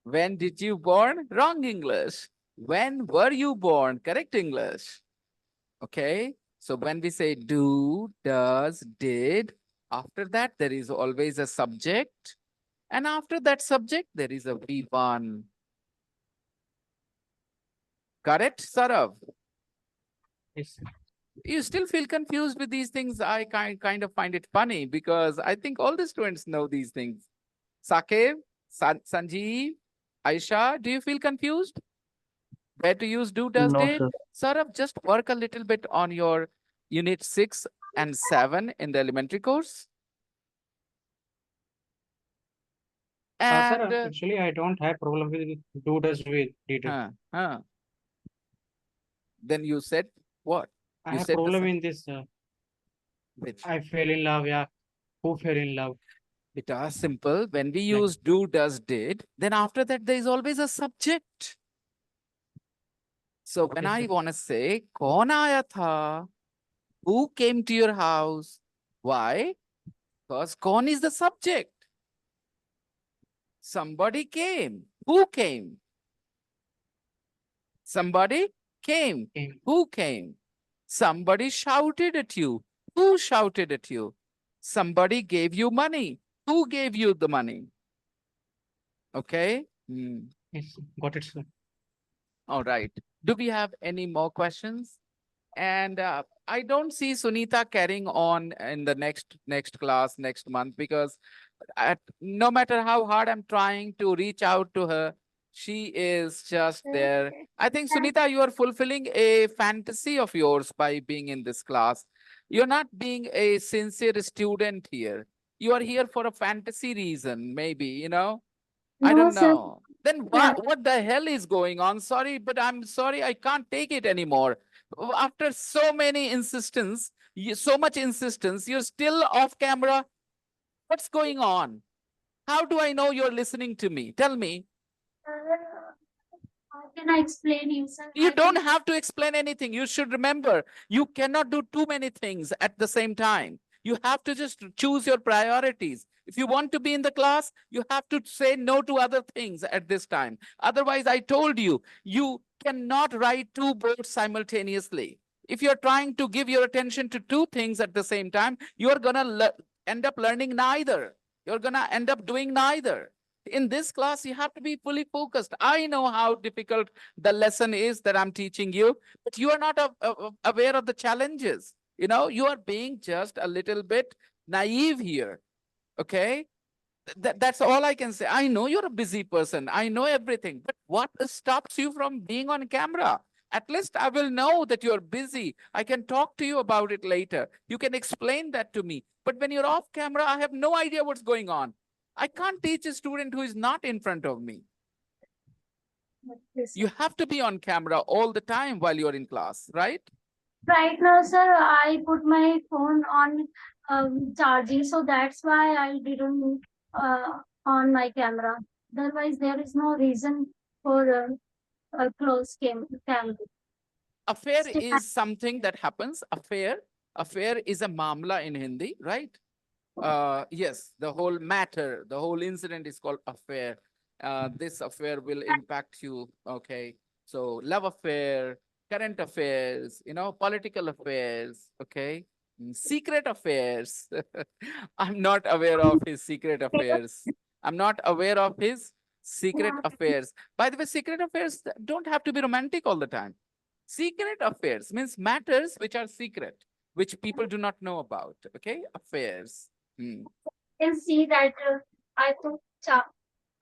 When did you born? Wrong English. When were you born? Correct English. Okay. So when we say do, does, did, after that, there is always a subject. And after that subject, there is a V1. Correct, Sarav? Yes. You still feel confused with these things? I kind of find it funny because I think all the students know these things. Sakev, Sanjeev, Aisha, do you feel confused? Where to use do, does, No, did? Saurabh, just work a little bit on your unit 6 and 7 in the elementary course. Sir, And actually, I don't have problem with do, does, with, did. Then you said what? I You have said the problem same. in this. Which? I fell in love. Yeah. Who fell in love? It is simple. When we Like- use do, does, did, then after that there is always a subject. So when Yes, I sir. want to say, kaun aaya tha? Who came to your house? Why? Because kaun is the subject. Somebody came. Who came? Somebody came. Came. Who came? Somebody shouted at you. Who shouted at you? Somebody gave you money. Who gave you the money? Okay. Yes, got it, sir. All right. Do we have any more questions? And I don't see Sunita carrying on in the next class next month because no matter how hard I'm trying to reach out to her, she is just there. I think, Sunita, you are fulfilling a fantasy of yours by being in this class. You're not being a sincere student here. You are here for a fantasy reason, maybe, I No, don't sir. know. Then what the hell is going on? Sorry, but I'm sorry, I can't take it anymore. After so many insistence, so much insistence, you're still off camera. What's going on? How do I know you're listening to me? Tell me. How can I explain you, sir? You don't have to explain anything. You should remember, you cannot do too many things at the same time. You have to just choose your priorities. If you want to be in the class, you have to say no to other things at this time. Otherwise, I told you, you cannot write two boards simultaneously. If you're trying to give your attention to two things at the same time, you're going to end up learning neither. You're going to end up doing neither. In this class, you have to be fully focused. I know how difficult the lesson is that I'm teaching you, but you are not aware of the challenges. You know, you are being just a little bit naive here. Okay? That's all I can say. I know you're a busy person. I know everything. But what stops you from being on camera? At least I will know that you're busy. I can talk to you about it later. You can explain that to me. But when you're off camera, I have no idea what's going on. I can't teach a student who is not in front of me. You have to be on camera all the time while you're in class, right? Right now, sir, I put my phone on charging, so that's why I didn't on my camera. Otherwise, there is no reason for a close camera. Affair is something that happens. Affair is a mamla in Hindi, right? Yes, the whole matter, the whole incident is called affair. This affair will impact you. Okay, so love affair, current affairs, you know, political affairs. Okay, secret affairs. I'm not aware of his secret affairs. I'm not aware of his secret affairs. By the way, secret affairs don't have to be romantic all the time. Secret affairs means matters which are secret, which people do not know about. Okay, affairs. You can see that I put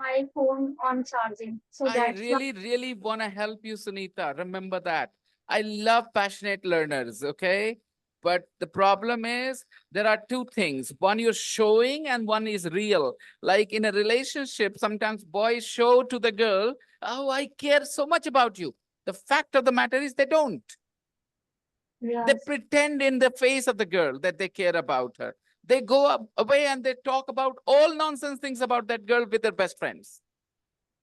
my phone on charging. So I that's really want to help you, Sunita. Remember that. I love passionate learners, okay? But the problem is there are two things. One you're showing and one is real. Like in a relationship, sometimes boys show to the girl, oh, I care so much about you. The fact of the matter is they don't. They pretend in the face of the girl that they care about her. They go away and they talk about all nonsense things about that girl with their best friends.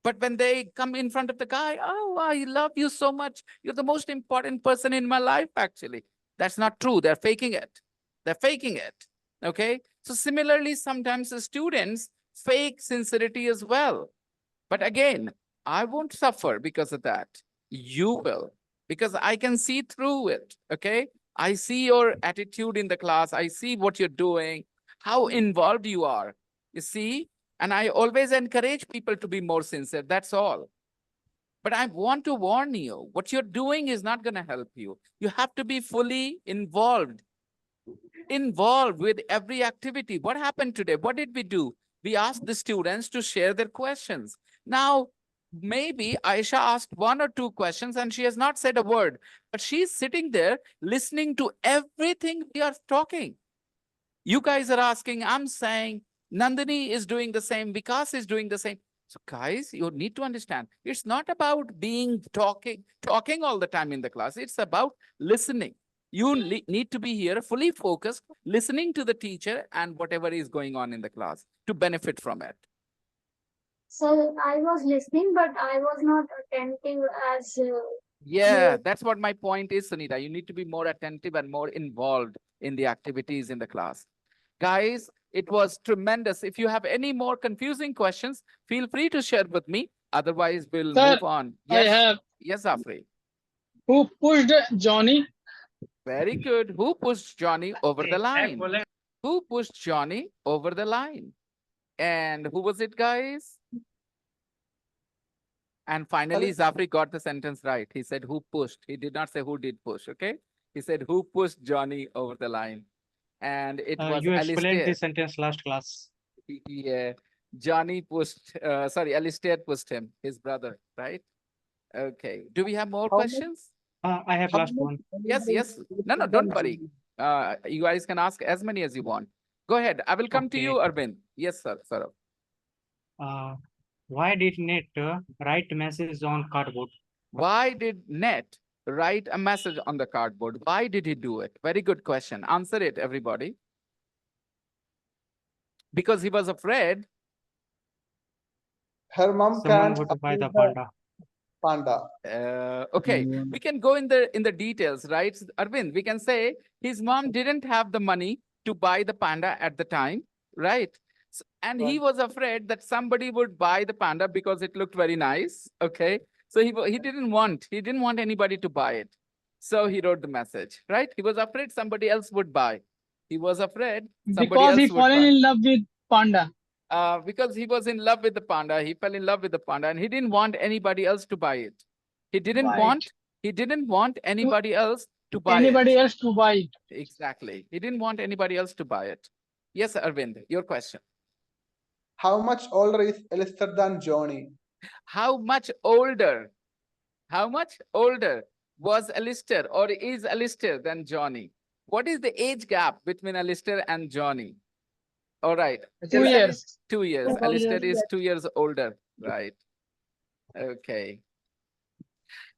But when they come in front of the guy, oh, I love you so much. You're the most important person in my life, actually. That's not true. They're faking it. They're faking it. Okay. So similarly, sometimes the students fake sincerity as well. But again, I won't suffer because of that. You will, because I can see through it. Okay. I see your attitude in the class. I see what you're doing, how involved you are. You see, and I always encourage people to be more sincere. That's all. But I want to warn you, what you're doing is not going to help you. You have to be fully involved with every activity. What happened today? What did we do? We asked the students to share their questions. Now, maybe Aisha asked one or two questions and she has not said a word, but she's sitting there listening to everything we are talking. You guys are asking, I'm saying, Nandini is doing the same, Vikas is doing the same. So guys, you need to understand, it's not about being talking all the time in the class. It's about listening. You need to be here fully focused, listening to the teacher and whatever is going on in the class to benefit from it. So I was listening, but I was not attentive as. Yeah, that's what my point is, Sunita. You need to be more attentive and more involved in the activities in the class. Guys, it was tremendous. If you have any more confusing questions, feel free to share with me. Otherwise, we'll move on. Yes, I have. Yes, Afri. Who pushed Johnny? Very good. Who pushed Johnny over the line? Who pushed Johnny over the line? And who was it, guys? And finally, Zafri got the sentence right. He said, who pushed? He did not say who did push, okay? He said, who pushed Johnny over the line? And it was You explained Alistair. this sentence last class. Yeah, Johnny pushed, Alistair pushed him, his brother, right? Okay. Do we have more questions? I have last one. Yes. No, don't worry. You guys can ask as many as you want. Go ahead. I will come to you, Arvind. Yes, sir. Why did Ned write message on cardboard? Why did Ned write a message on the cardboard? Why did he do it? Very good question. Answer it, everybody. Because he was afraid. Her mom Someone can't would buy the panda. Okay, we can go in the details, right? Arvind, we can say his mom didn't have the money to buy the panda at the time, right? And he was afraid that somebody would buy the panda because it looked very nice. Okay. So he didn't want anybody to buy it. So he wrote the message, right? He was afraid somebody else would buy. He was afraid somebody Because he else would fallen buy. in love with panda. Because he was in love with the panda. He fell in love with the panda and he didn't want anybody else to buy it. He didn't want anybody else to buy Anybody it. else to buy it. Exactly. He didn't want anybody else to buy it. Yes, Arvind, your question. How much older is Alistair than Johnny? How much older was Alistair or is Alistair than Johnny? What is the age gap between Alistair and Johnny? All right. 2 years. 2 years. Alistair is 2 years older. Right. Okay.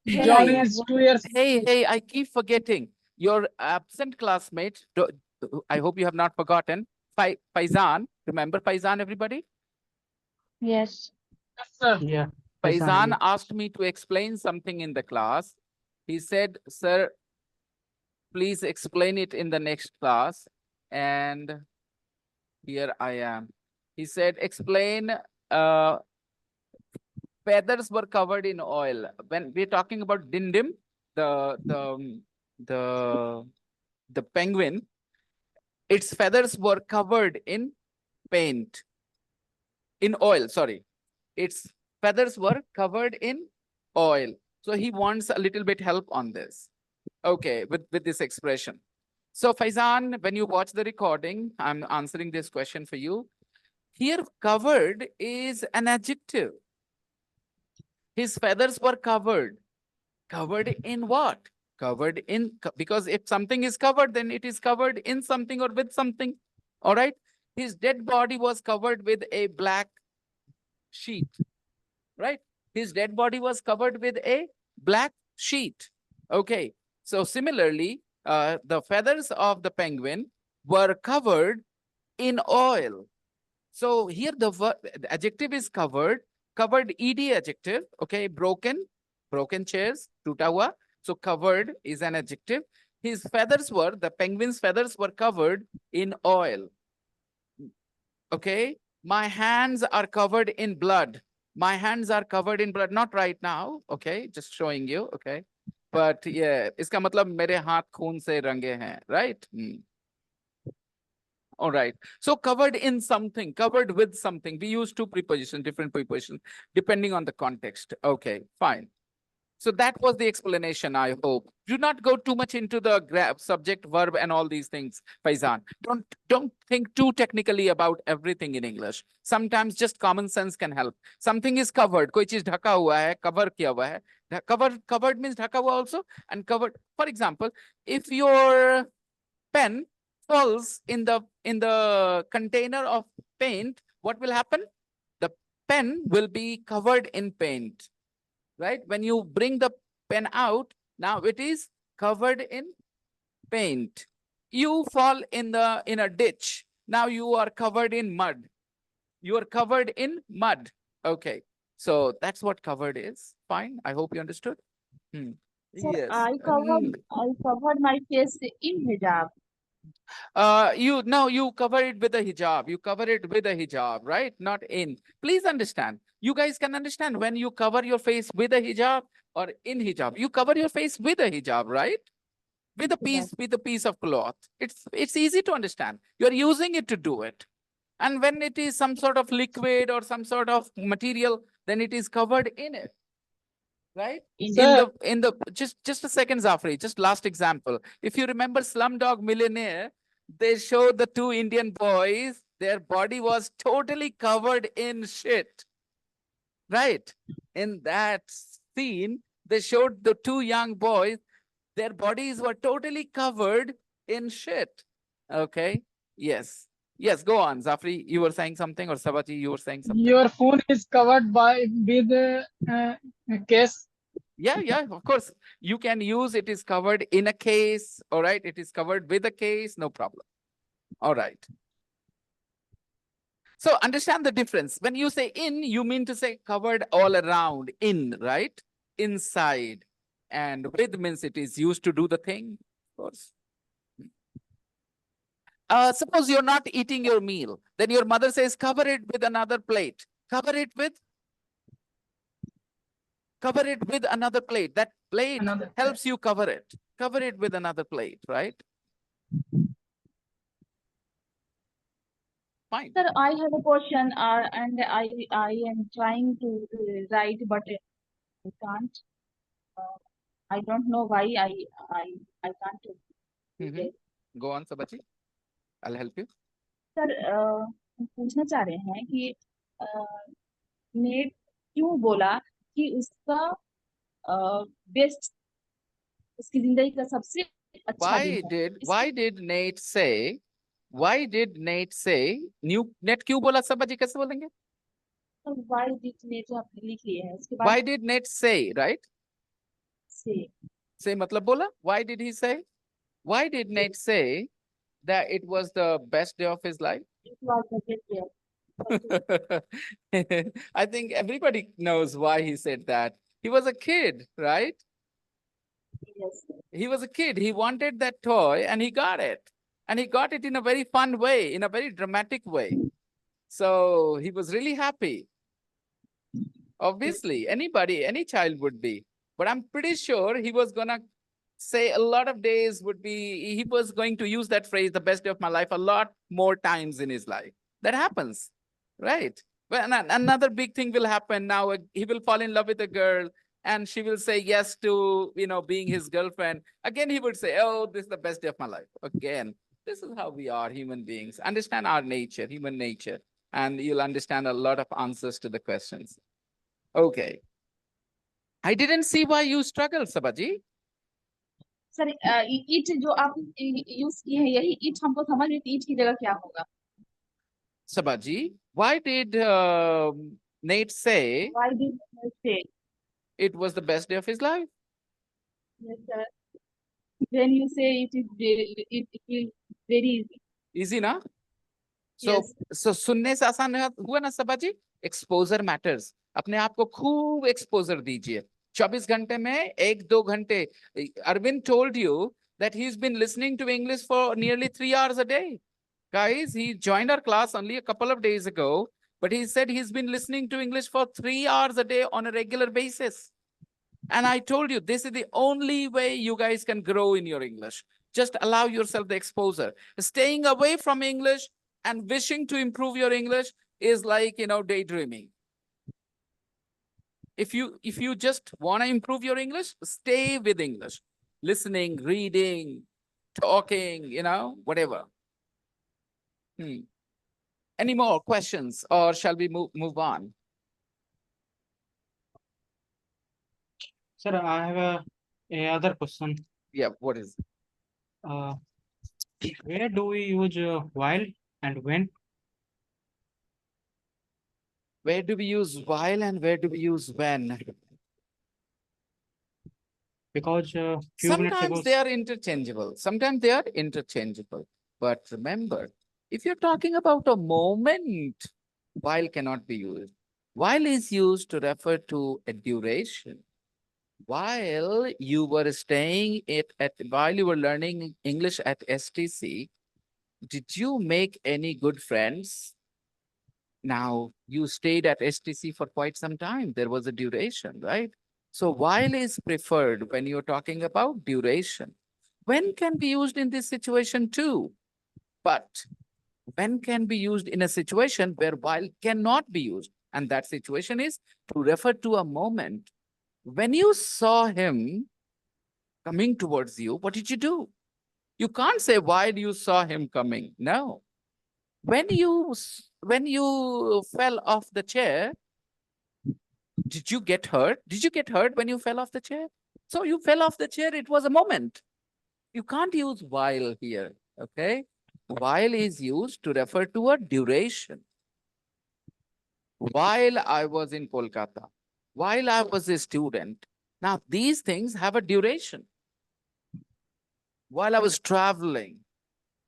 John is 2 years. Hey, I keep forgetting. Your absent classmate, I hope you have not forgotten, Faizan. Remember Faizan, everybody? Yes. Yes, sir. Yeah. Faizan asked me to explain something in the class. He said, sir, please explain it in the next class. And here I am. He said, explain feathers were covered in oil. When we're talking about Dindim, the penguin, its feathers were covered in paint, in oil, sorry. Its feathers were covered in oil. So he wants a little bit help on this. Okay, with this expression. So Faizan, when you watch the recording, I'm answering this question for you. Here, covered is an adjective. His feathers were covered. Covered in what? Covered in, because if something is covered, then it is covered in something or with something. All right. His dead body was covered with a black sheet, right? His dead body was covered with a black sheet. Okay. So similarly, the feathers of the penguin were covered in oil. So here the adjective is covered ed adjective. Okay. Broken chairs, tuta hua. So covered is an adjective. His feathers were, the penguin's feathers were covered in oil. Okay. My hands are covered in blood. My hands are covered in blood. Not right now. Okay. Just showing you. Okay. But yeah, iska matlab mere haath khoon se range hain, right? All right. So covered in something, covered with something. We use two prepositions, different prepositions, depending on the context. Okay, fine. So that was the explanation, I hope. Do not go too much into the subject, verb, and all these things, Faizan. Don't think too technically about everything in English. Sometimes just common sense can help. Something is covered. Koi cheez dhaka hua hai, cover kiya hua hai. Covered means dhaka hua also. And covered, for example, if your pen falls in the container of paint, what will happen? The pen will be covered in paint. Right? When you bring the pen out, now it is covered in paint. You fall in a ditch. Now you are covered in mud. You are covered in mud. Okay. So that's what covered is. Fine. I hope you understood. Sir, Yes. I covered my face in hijab. You cover it with a hijab. You cover it with a hijab, right? Not in. Please understand. You guys can understand when you cover your face with a hijab or in hijab. You cover your face with a hijab, right? With a piece of cloth. It's easy to understand. You're using it to do it. And when it is some sort of liquid or some sort of material, then it is covered in it. Right? Just a second, Zafri, just last example. If you remember Slumdog Millionaire, they showed the two Indian boys, their body was totally covered in shit. Right? In that scene, they showed the two young boys, their bodies were totally covered in shit. Okay? Yes. Yes, go on, Zafri. You were saying something, or Sabati, you were saying something. Your phone is covered with a case. Yeah, of course. You can use it is covered in a case. All right. It is covered with a case. No problem. All right. So understand the difference. When you say in, you mean to say covered all around, in, right? Inside. And with means it is used to do the thing, of course. Suppose you're not eating your meal. Then your mother says, cover it with another plate. Cover it with another plate. That plate Another helps you cover it. Cover it with another plate, right? Fine. Sir, I have a question, and I am trying to write, but I can't. I don't know why I can't do Mhm. it. Go on, Sabaji. I'll help you. Sir हम पूछना चाह रहे हैं कि ने क्यों बोला कि उसका बेस्ट उसकी जिंदगी का सबसे अच्छा दिन है Why did Nate say new net क्यों बोला Sabaji कैसे बोलेंगे? व्हाई डिड ने जो आपने लिख लिया है उसके बाद Why did Nate say, right? से Say मतलब बोला. Why did he say? Why did Nate say that it was the best day of his life? it was the best day. I think everybody knows why he said that. He was a kid, right? Yes. He was a kid. He wanted that toy and he got it. And he got it in a very fun way, in a very dramatic way. So he was really happy. Obviously, any child would be. But I'm pretty sure he was going to say a lot of days he was going to use that phrase, the best day of my life, a lot more times in his life. That happens, right? Well, another big thing will happen now. He will fall in love with a girl and she will say yes to, being his girlfriend. Again, he would say, oh, this is the best day of my life. Again, this is how we are human beings. Understand our nature, human nature, and you'll understand a lot of answers to the questions. Okay. I didn't see why you struggled, Sabaji. Sir it जो आप use किए हैं यही ईट हमको समझ में ईट की जगह क्या होगा Sabaji, why did Nate say why did you say it was the best day of his life? yes sir when you say it feels very easy Easy, na? Yes. So सुनने से आसान हुआ ना Sabaji? Exposure matters. अपने आप को खूब exposure दीजिए. 24 घंटे में 1-2 घंटे. Arvind told you that he's been listening to English for nearly 3 hours a day. Guys, he joined our class only a couple of days ago, but he said he's been listening to English for 3 hours a day on a regular basis. And I told you, this is the only way you guys can grow in your English. Just allow yourself the exposure. Staying away from English and wishing to improve your English is like, daydreaming. If you just want to improve your English, stay with English. Listening, reading, talking, whatever. Any more questions or shall we move on? Sir, I have a other question. Yeah, what is it? Where do we use while and when? Where do we use while and where do we use when? Because few minutes ago. Sometimes they are interchangeable. Sometimes they are interchangeable. But remember, if you're talking about a moment, while cannot be used. While is used to refer to a duration. While you were while you were learning English at STC, did you make any good friends? Now, you stayed at STC for quite some time. There was a duration, right? So while is preferred when you're talking about duration. When can be used in this situation too? But when can be used in a situation where while cannot be used? And that situation is to refer to a moment. When you saw him coming towards you, what did you do? You can't say while you saw him coming. No. When you fell off the chair, did you get hurt? Did you get hurt when you fell off the chair? So you fell off the chair, it was a moment. You can't use while here, okay? While is used to refer to a duration. While I was in Kolkata, while I was a student. Now, these things have a duration. While I was traveling,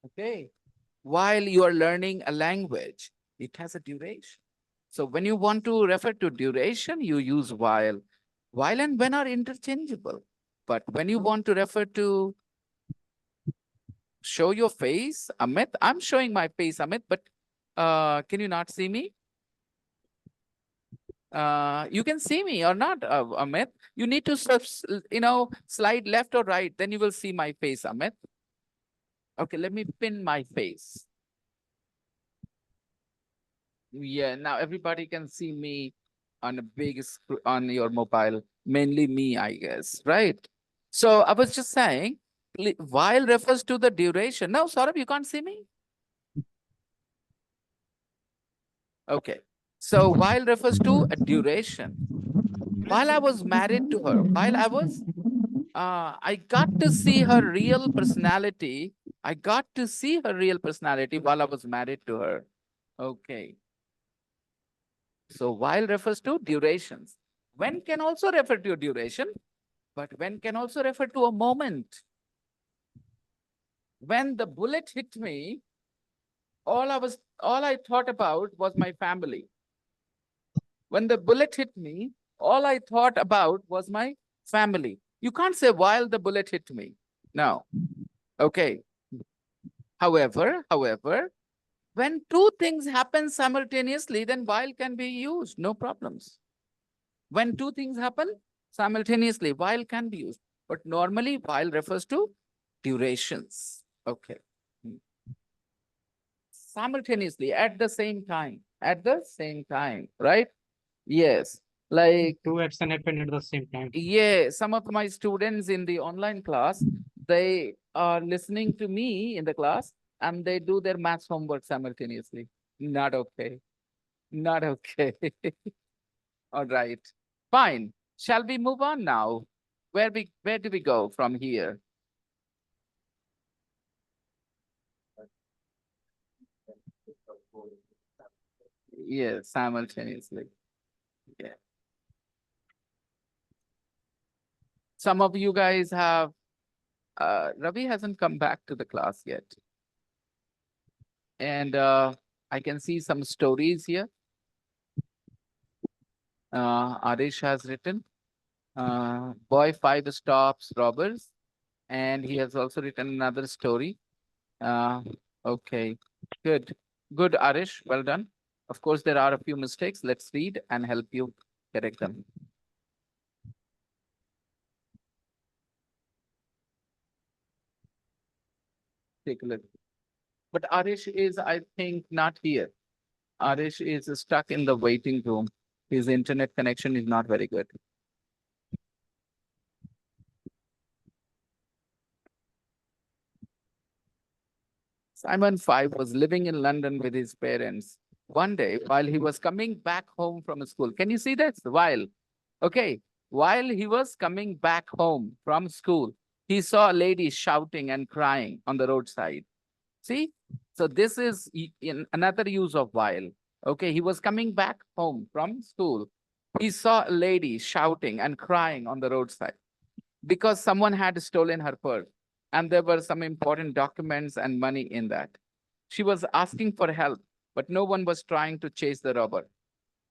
okay? While you are learning a language, it has a duration. So when you want to refer to duration, you use while. While and when are interchangeable. But when you want to refer to show your face, Amit? I'm showing my face, Amit, but can you not see me? You can see me or not, Amit. You need to, slide left or right. Then you will see my face, Amit. Okay, let me pin my face. Yeah, now everybody can see me on a big on your mobile. Mainly me, I guess, right? So I was just saying, while refers to the duration. No, Saurabh, you can't see me. Okay. So while refers to a duration. While I was married to her, I got to see her real personality. I got to see her real personality while I was married to her. Okay. So while refers to durations. When can also refer to a duration, but when can also refer to a moment. When the bullet hit me, all I thought about was my family. When the bullet hit me, all I thought about was my family. You can't say while the bullet hit me. No. Okay. However, when two things happen simultaneously, then while can be used, no problems. When two things happen simultaneously, while can be used. But normally, while refers to durations. Okay. Simultaneously, at the same time, right? Yes. Like, Two action happen at the same time. yeah, some of my students in the online class, they are listening to me in the class and they do their maths homework simultaneously. Not okay. Not okay. All right. Fine. Shall we move on now? Where do we go from here? Yeah, simultaneously. Yeah. Some of you guys have Ravi hasn't come back to the class yet. And I can see some stories here. Arish has written, boy 5 stops robbers. And he has also written another story. Okay, good. Good, Arish, well done. Of course, there are a few mistakes. Let's read and help you correct them. Take a look. But Arish is, I think, not here. Arish is stuck in the waiting room. His internet connection is not very good. Simon 5 was living in London with his parents. One day, while he was coming back home from school, can you see that? While, okay, while he was coming back home from school, he saw a lady shouting and crying on the roadside. See? So this is in another use of while. Okay, he was coming back home from school. He saw a lady shouting and crying on the roadside because someone had stolen her purse and there were some important documents and money in that. She was asking for help, but no one was trying to chase the robber.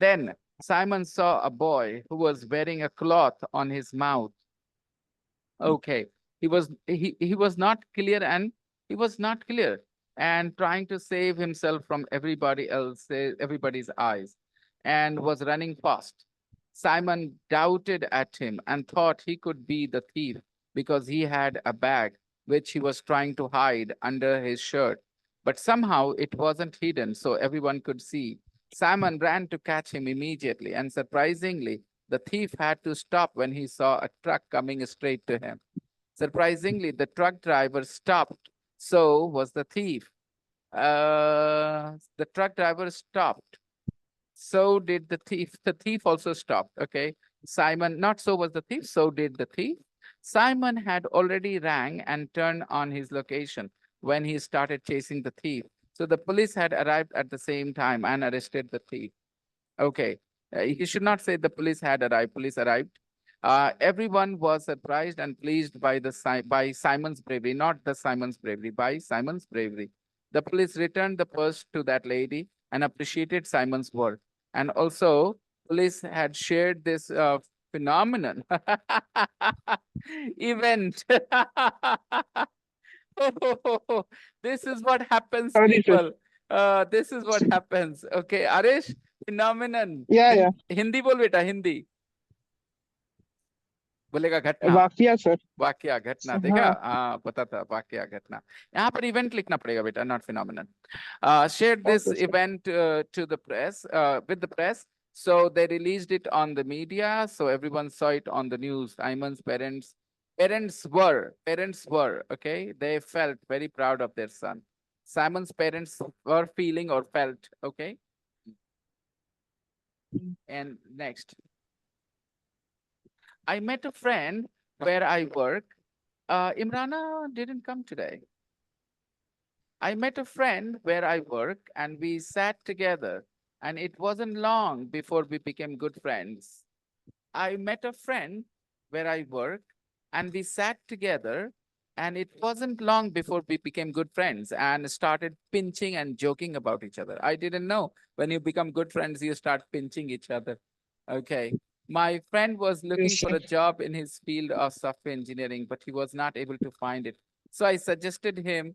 Then Simon saw a boy who was wearing a cloth on his mouth. Okay, he was not clear and he was not clear and trying to save himself from everybody's eyes and was running fast. Simon doubted at him and thought he could be the thief because he had a bag which he was trying to hide under his shirt. But somehow it wasn't hidden so everyone could see. Simon ran to catch him immediately, and surprisingly, the thief had to stop when he saw a truck coming straight to him. Surprisingly, the truck driver stopped. So was the thief. The truck driver stopped. So did the thief. The thief also stopped. Okay. Simon, not so was the thief, so did the thief. Simon had already rang and turned on his location when he started chasing the thief. So the police had arrived at the same time and arrested the thief. Okay. He should not say the police had arrived. Police arrived. Everyone was surprised and pleased by Simon's bravery, not the Simon's bravery, by Simon's bravery. The police returned the purse to that lady and appreciated Simon's work. And also, police had shared this phenomenon event This is what happens, Sorry, sir. people. This is what happens. Okay, Arish, phenomenon. Yeah. Hindi बोल बेटा, हिंदी बोलेगा घटना, वाकया sir. वाकया, घटना. देखा, हाँ. हाँ पता था, वाकया, घटना. यहाँ पर इवेंट लिखना पड़ेगा बेटा, not phenomenon. Shared this Okay, sir. event to the press, with the press. So they released it on the media. So everyone saw it on the news. Iman's parents were, okay. They felt very proud of their son. Simon's parents were feeling or felt, okay. And next. I met a friend where I work. Imrana didn't come today. I met a friend where I work and we sat together, and it wasn't long before we became good friends. I met a friend where I work and we sat together, and it wasn't long before we became good friends and started pinching and joking about each other. I didn't know when you become good friends, you start pinching each other. Okay. My friend was looking Yes, for sir. a job in his field of software engineering, but he was not able to find it. So I suggested him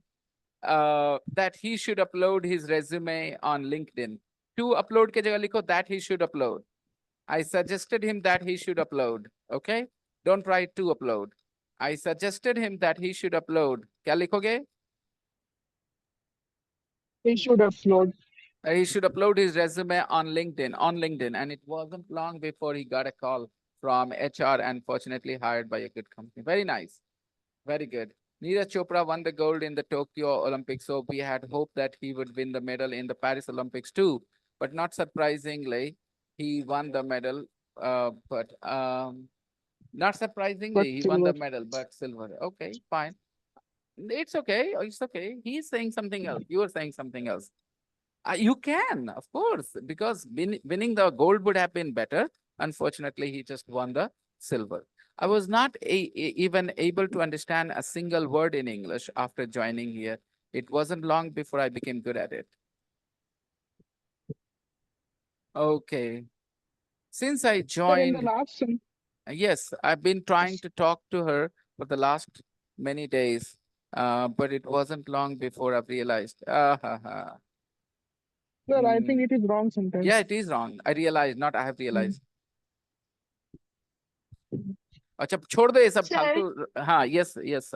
that he should upload his resume on LinkedIn. To upload ke jagah likho that he should upload. I suggested him that he should upload. Okay. Don't write to upload. I suggested him that he should upload. Kya likhoge? He should upload. He should upload his resume on LinkedIn, and it wasn't long before he got a call from HR and fortunately hired by a good company. Very nice. Very good. Neeraj Chopra won the gold in the Tokyo Olympics, so we had hoped that he would win the medal in the Paris Olympics too. But not surprisingly, he won the medal. But not surprisingly, But he won the silver. medal, but silver. Okay, fine. It's okay. It's okay. He's saying something else. You are saying something else. You can, of course, because winning the gold would have been better. Unfortunately, he just won the silver. I was not even able to understand a single word in English after joining here. It wasn't long before I became good at it. Okay. Since I Sir, in the joined, last sem- yes, I've been trying to talk to her for the last many days, but it wasn't long before I've realized. Sir, I think Mm, it is wrong sometimes. yeah, it is wrong. I realized, not I have realized. अच्छा छोड़ दो ये सब Sir, फालतू. हाँ, yes, yes,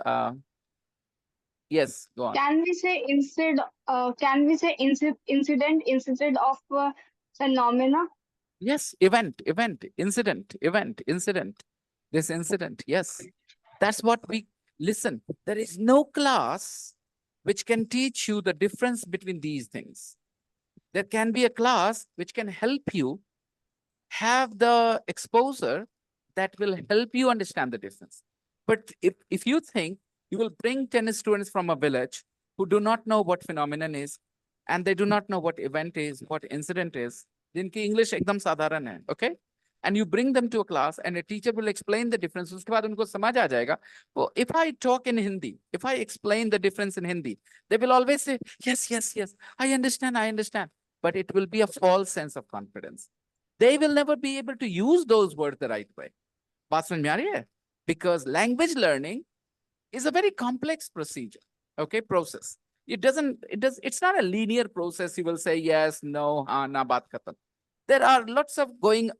go on. can we say incident instead of phenomena? Yes, event, incident. This incident, yes. That's what we listen. There is no class which can teach you the difference between these things. There can be a class which can help you have the exposure that will help you understand the difference. But if you think you will bring 10 students from a village who do not know what phenomenon is, and they do not know what event is, what incident is, जिनकी English एकदम साधारण है, okay? And you bring them to a class and a teacher will explain the difference, उसके बाद उनको समझ आ जाएगा. Well, if I talk in Hindi, if I explain the difference in Hindi, they will always say, yes, I understand. But it will be a false sense of confidence. They will never be able to use those words the right way. बात समझ में आ रही है? Because language learning is a very complex procedure, okay, process. It's not a linear process. You will say yes, no, na, baat khatam. There are lots of going,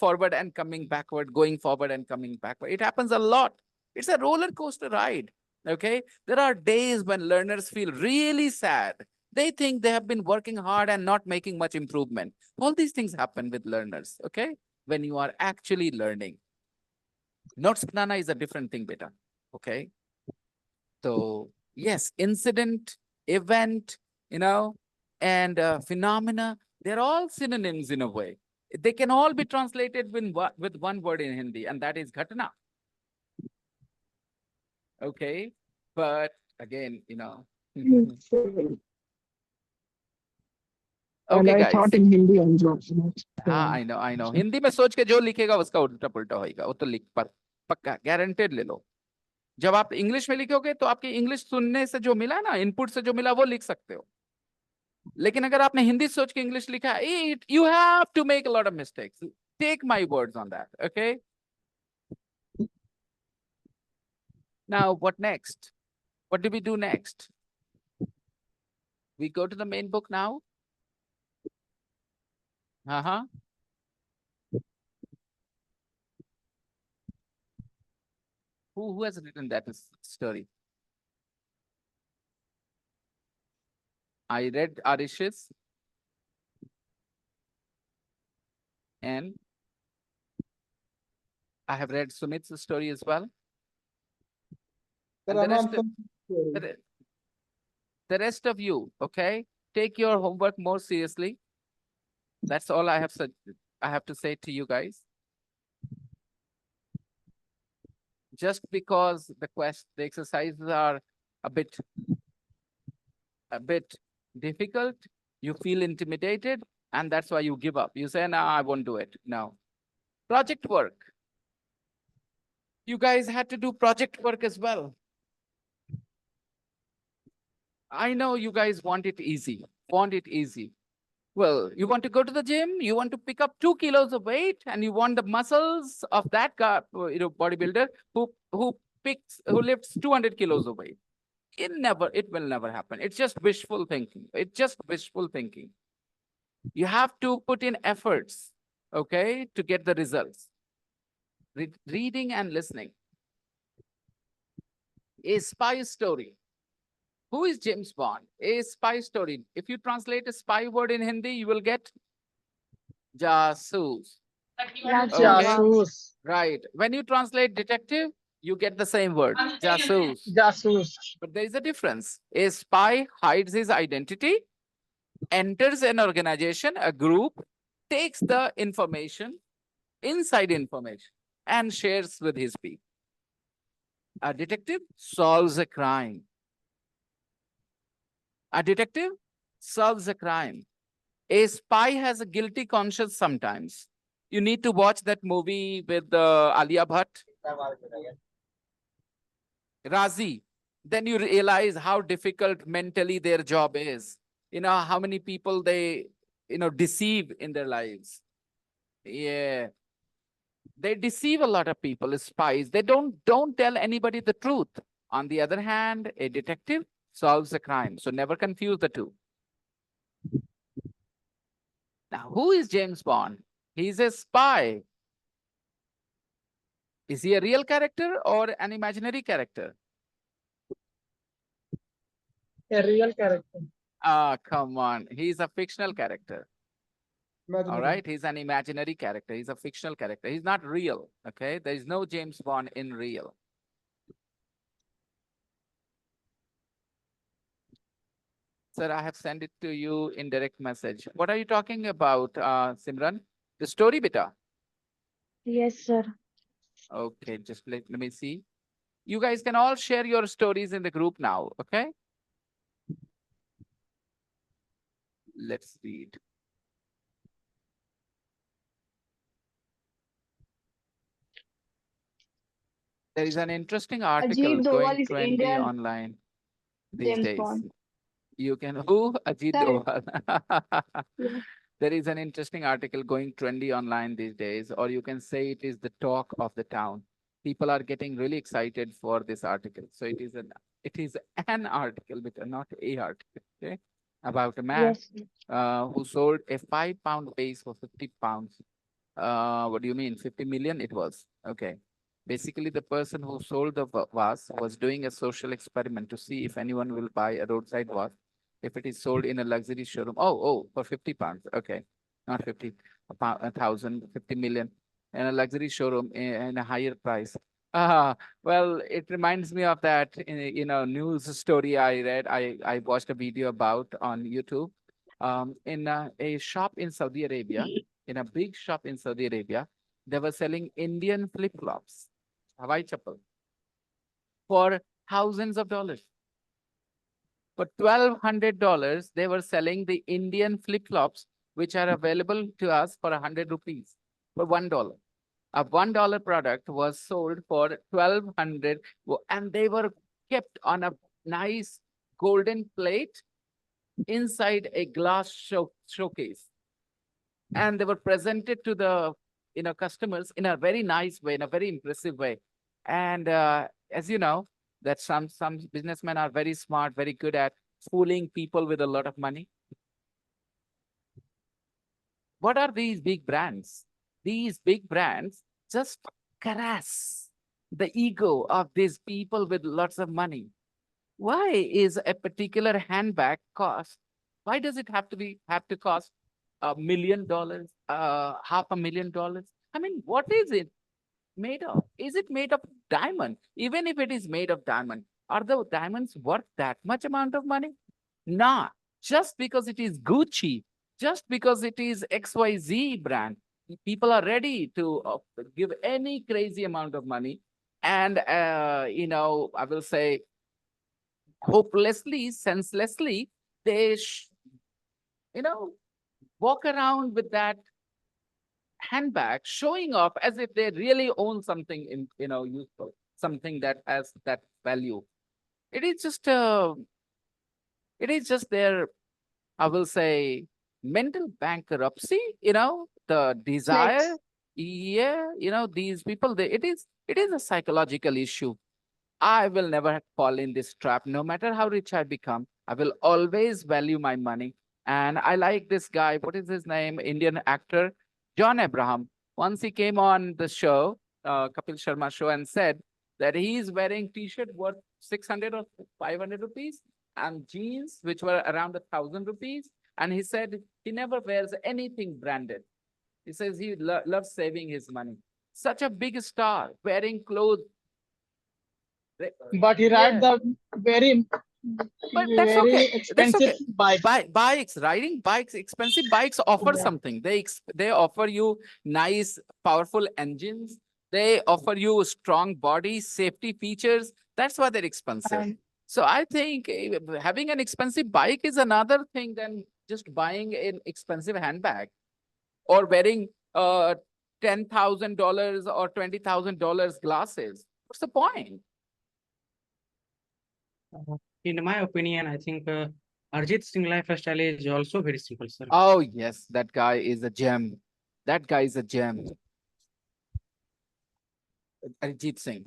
forward and coming backward, going forward and coming backward. It happens a lot. It's a roller coaster ride, okay? There are days when learners feel really sad. They think they have been working hard and not making much improvement. All these things happen with learners, okay? When you are actually learning. Notes banana is a different thing, beta. Okay. So yes, incident, event, and phenomena, they're all synonyms in a way. They can all be translated with one word in Hindi, and that is ghatna. Okay. But again, And okay, I guys. thought in Hindi also. हाँ, I know. Hindi में सोच के जो लिखेगा उसका उल्टा पुल्टा होगा. वो तो लिख पक्का गारंटेड ले लो. जब आप इंग्लिश में लिखोगे तो आपकी इंग्लिश सुनने से जो मिला ना, इनपुट से जो मिला वो लिख सकते हो. लेकिन अगर आपने हिंदी सोच के इंग्लिश लिखा, you have to make a lot of mistakes. Take my words on that, okay? Now, what next? What do we do next? We go to the main book now. Uh-huh. Who has written that story? I read Arish's and I have read Sumit's story as well. Sir, And the I'm rest, also the rest of you, okay, take your homework more seriously. That's all I have said. I have to say to you guys. Just because the exercises are a bit difficult, you feel intimidated, and that's why you give up. You say, no, I won't do it. No. Project work. You guys had to do project work as well. I know you guys want it easy. Well, you want to go to the gym, you want to pick up 2 kilos of weight, and you want the muscles of that guy, bodybuilder who lifts 200 kilos of weight. It will never happen. It's just wishful thinking. You have to put in efforts, okay, to get the results. Reading and listening. A spy story. Who is James Bond? A spy story. If you translate a spy word in Hindi, you will get jasoos. Okay? Jasoos. Right. When you translate detective, you get the same word, jasoos. Jasoos. But there is a difference. A spy hides his identity, enters an organization, a group, takes the information, inside information, and shares with his people. A detective solves a crime. A detective solves a crime. A spy has a guilty conscience sometimes. You need to watch that movie with Alia Bhatt, Razi. Then you realize how difficult mentally their job is. You know, how many people they, deceive in their lives. Yeah. They deceive a lot of people, spies. They don't tell anybody the truth. On the other hand, a detective solves a crime. So never confuse the two. Now, who is James Bond? He's a spy. Is he a real character or an imaginary character? A real character. Ah, come on. He's a fictional character. All imaginary. right. He's an imaginary character. He's a fictional character. He's not real. Okay. There is no James Bond in real. Sir, I have sent it to you in direct message. What are you talking about, Simran? The story beta. Yes, sir. Okay, just let me see. You guys can all share your stories in the group now, okay? Let's read. There is an interesting article Ajit Doval going is trendy Indian online these James days. Bond. You can, who? Ajit Sir, Doval. yeah. There is an interesting article going trendy online these days, or you can say it is the talk of the town. People are getting really excited for this article. So it is an article, but not a article, okay? About a man Yes. who sold a 5-pound vase for 50 pounds. What do you mean? 50 million it was. Okay. Basically, the person who sold the vase was doing a social experiment to see if anyone will buy a roadside vase if it is sold in a luxury showroom. Oh, for 50 pounds. Okay. Not 50, 1,000, 50 million in a luxury showroom in a higher price. Well, it reminds me of that, news story I read. I watched a video about on YouTube. In a shop in Saudi Arabia, in a big shop in Saudi Arabia, they were selling Indian flip-flops, Hawaii chappal, for thousands of dollars. For $1,200, they were selling the Indian flip-flops, which are available to us for 100 rupees, for $1. A $1 product was sold for 1,200, and they were kept on a nice golden plate inside a glass showcase. And they were presented to the customers in a very nice way, in a very impressive way. And as you know, that some businessmen are very smart, very good at fooling people with a lot of money? What are these big brands? These big brands just caress the ego of these people with lots of money. Why is a particular handbag cost? Why does it have to cost $1 million, $500,000? I mean, what is it made of? Is it made of diamond? Even if it is made of diamond, are the diamonds worth that much amount of money? Nah, just because it is Gucci, just because it is XYZ brand, people are ready to give any crazy amount of money. And, I will say, hopelessly, senselessly, they, you know, walk around with that handbag, showing off as if they really own something useful, something that has that value. It is just, their, I will say, mental bankruptcy, the desire. Flex. Yeah, these people, it is a psychological issue. I will never fall in this trap. No matter how rich I become, I will always value my money. And I like this guy. What is his name? Indian actor, John Abraham. Once he came on the show, Kapil Sharma show, and said that he is wearing t-shirt worth 600 or 500 rupees and jeans, which were around 1,000 rupees. And he said he never wears anything branded. He says he loves saving his money. Such a big star wearing clothes. But he rides Yeah. the very, But that's very okay. That's expensive okay. bike. Bikes, riding bikes, expensive bikes offer Yeah. something. They offer you nice, powerful engines. They offer you strong body, safety features. That's why they're expensive. And So I think having an expensive bike is another thing than just buying an expensive handbag or wearing $10,000 or $20,000 glasses. What's the point? In my opinion, I think Arjit Singh lifestyle is also very simple, sir. Oh, yes, that guy is a gem. That guy is a gem. Arjit Singh.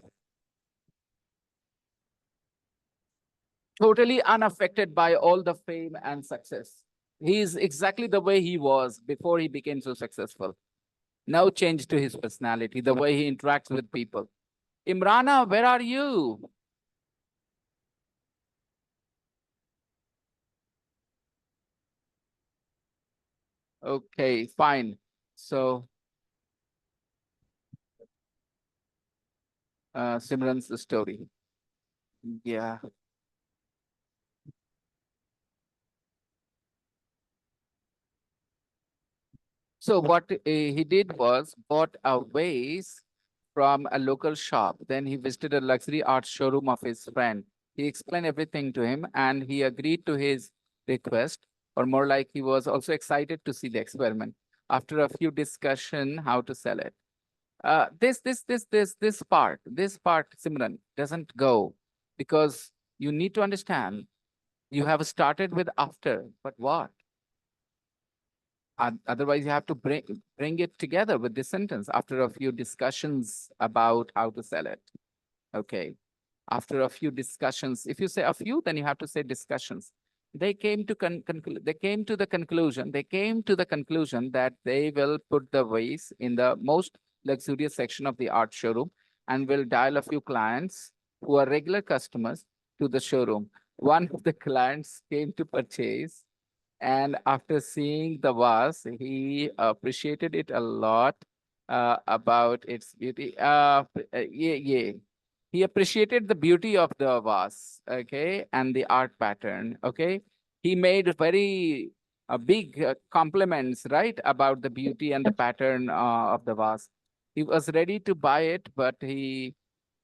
Totally unaffected by all the fame and success. He is exactly the way he was before he became so successful. No change to his personality, the way he interacts with people. Imrana, where are you? Okay, fine. So, Simran's story. Yeah. So what he did was bought a vase from a local shop. Then he visited a luxury art showroom of his friend. He explained everything to him and he agreed to his request, or more like he was also excited to see the experiment. After a few discussion how to sell it. This part, Simran, doesn't go because you need to understand you have started with after, but what? Otherwise, you have to bring it together with this sentence after a few discussions about how to sell it. Okay. After a few discussions, if you say a few, then you have to say discussions. They came to they came to the conclusion. They came to the conclusion that they will put the vase in the most luxurious section of the art showroom and will dial a few clients who are regular customers to the showroom. One of the clients came to purchase, and after seeing the vase, he appreciated it a lot about its beauty. Yeah. He appreciated the beauty of the vase, okay, and the art pattern, okay. He made very big compliments, right, about the beauty and the pattern of the vase. He was ready to buy it, but he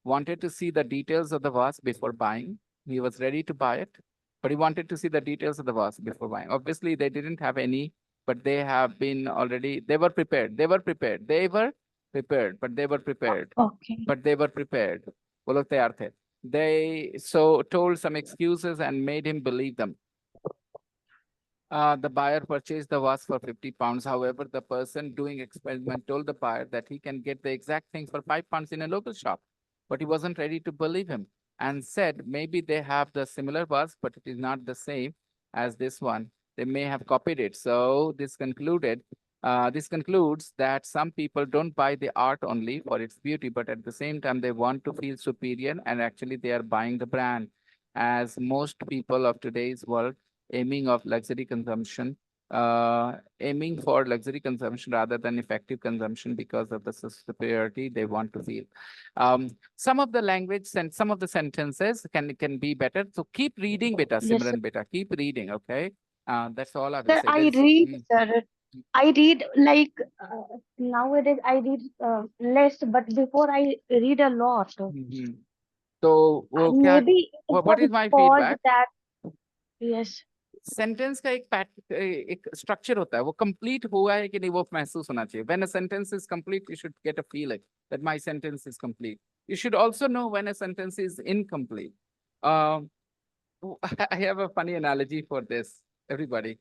wanted to see the details of the vase before buying. He was ready to buy it, but he wanted to see the details of the vase before buying. Obviously, they didn't have any, but they have been already, they were prepared. They were prepared. They were prepared, but they were prepared. Okay. But they were prepared. वो लोग तैयार थे. They so told some excuses and made him believe them. The buyer purchased the vase for 50 pounds. However, the person doing experiment told the buyer that he can get the exact thing for 5 pounds in a local shop, but he wasn't ready to believe him. and said maybe they have the similar words, but it is not the same as this one. They may have copied it. So this concludes that some people don't buy the art only for its beauty, but at the same time, they want to feel superior, and actually they are buying the brand. As most people of today's world aiming of luxury consumption, aiming for luxury consumption rather than effective consumption because of the superiority they want to feel. Some of the language and some of the sentences can be better. So keep reading, beta, Yes, sir. Simran, beta. Keep reading, okay? That's all I will Sir, say. I There's, read, sir. I read like nowadays I read less, but before I read a lot. Mhm. So वो क्या Maybe it what is was my called feedback? that. Yes. Sentence का एक structure होता है, वो complete हुआ है कि नहीं वो महसूस होना चाहिए. When a sentence is complete, you should get a feeling that my sentence is complete. You should also know when a sentence is incomplete. I have a funny analogy for this, everybody.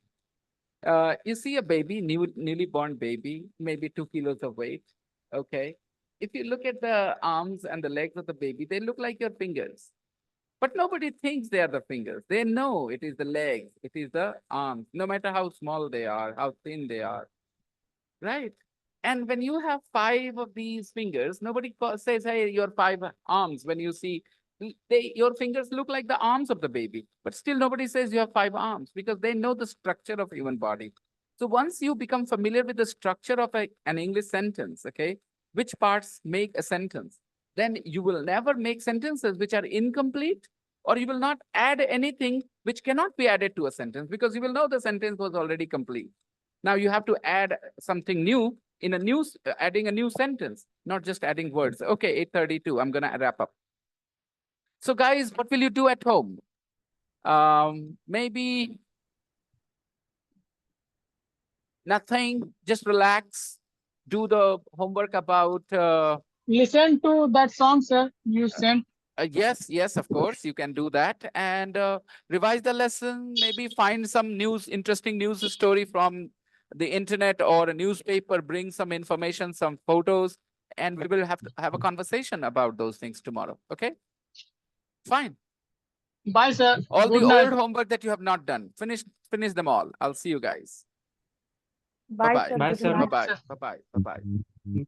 You see a baby, newly born baby, maybe 2 kilos of weight. Okay. If you look at the arms and the legs of the baby, they look like your fingers. But nobody thinks they are the fingers. They know it is the legs, it is the arms, no matter how small they are, how thin they are, right? And when you have 5 of these fingers, nobody says, hey, your 5 arms. When you see, your fingers look like the arms of the baby, but still nobody says you have 5 arms because they know the structure of human body. So once you become familiar with the structure of an English sentence, okay, which parts make a sentence, then you will never make sentences which are incomplete, or you will not add anything which cannot be added to a sentence because you will know the sentence was already complete. Now you have to add something new in a new, adding a new sentence, not just adding words. Okay, 8:32, I'm gonna wrap up. So guys, what will you do at home? Maybe nothing, just relax, do the homework about Listen to that song, sir, you sent. yes, of course, you can do that and revise the lesson. Maybe find some interesting news story from the internet or a newspaper. Bring some information, some photos, and we will have to have a conversation about those things tomorrow. Okay, fine. Bye, sir. All Good the night. old homework that you have not done, finish them all. I'll see you guys. Bye, Bye-bye. sir. Bye, Good sir. night. Bye-bye. Bye-bye. Bye-bye.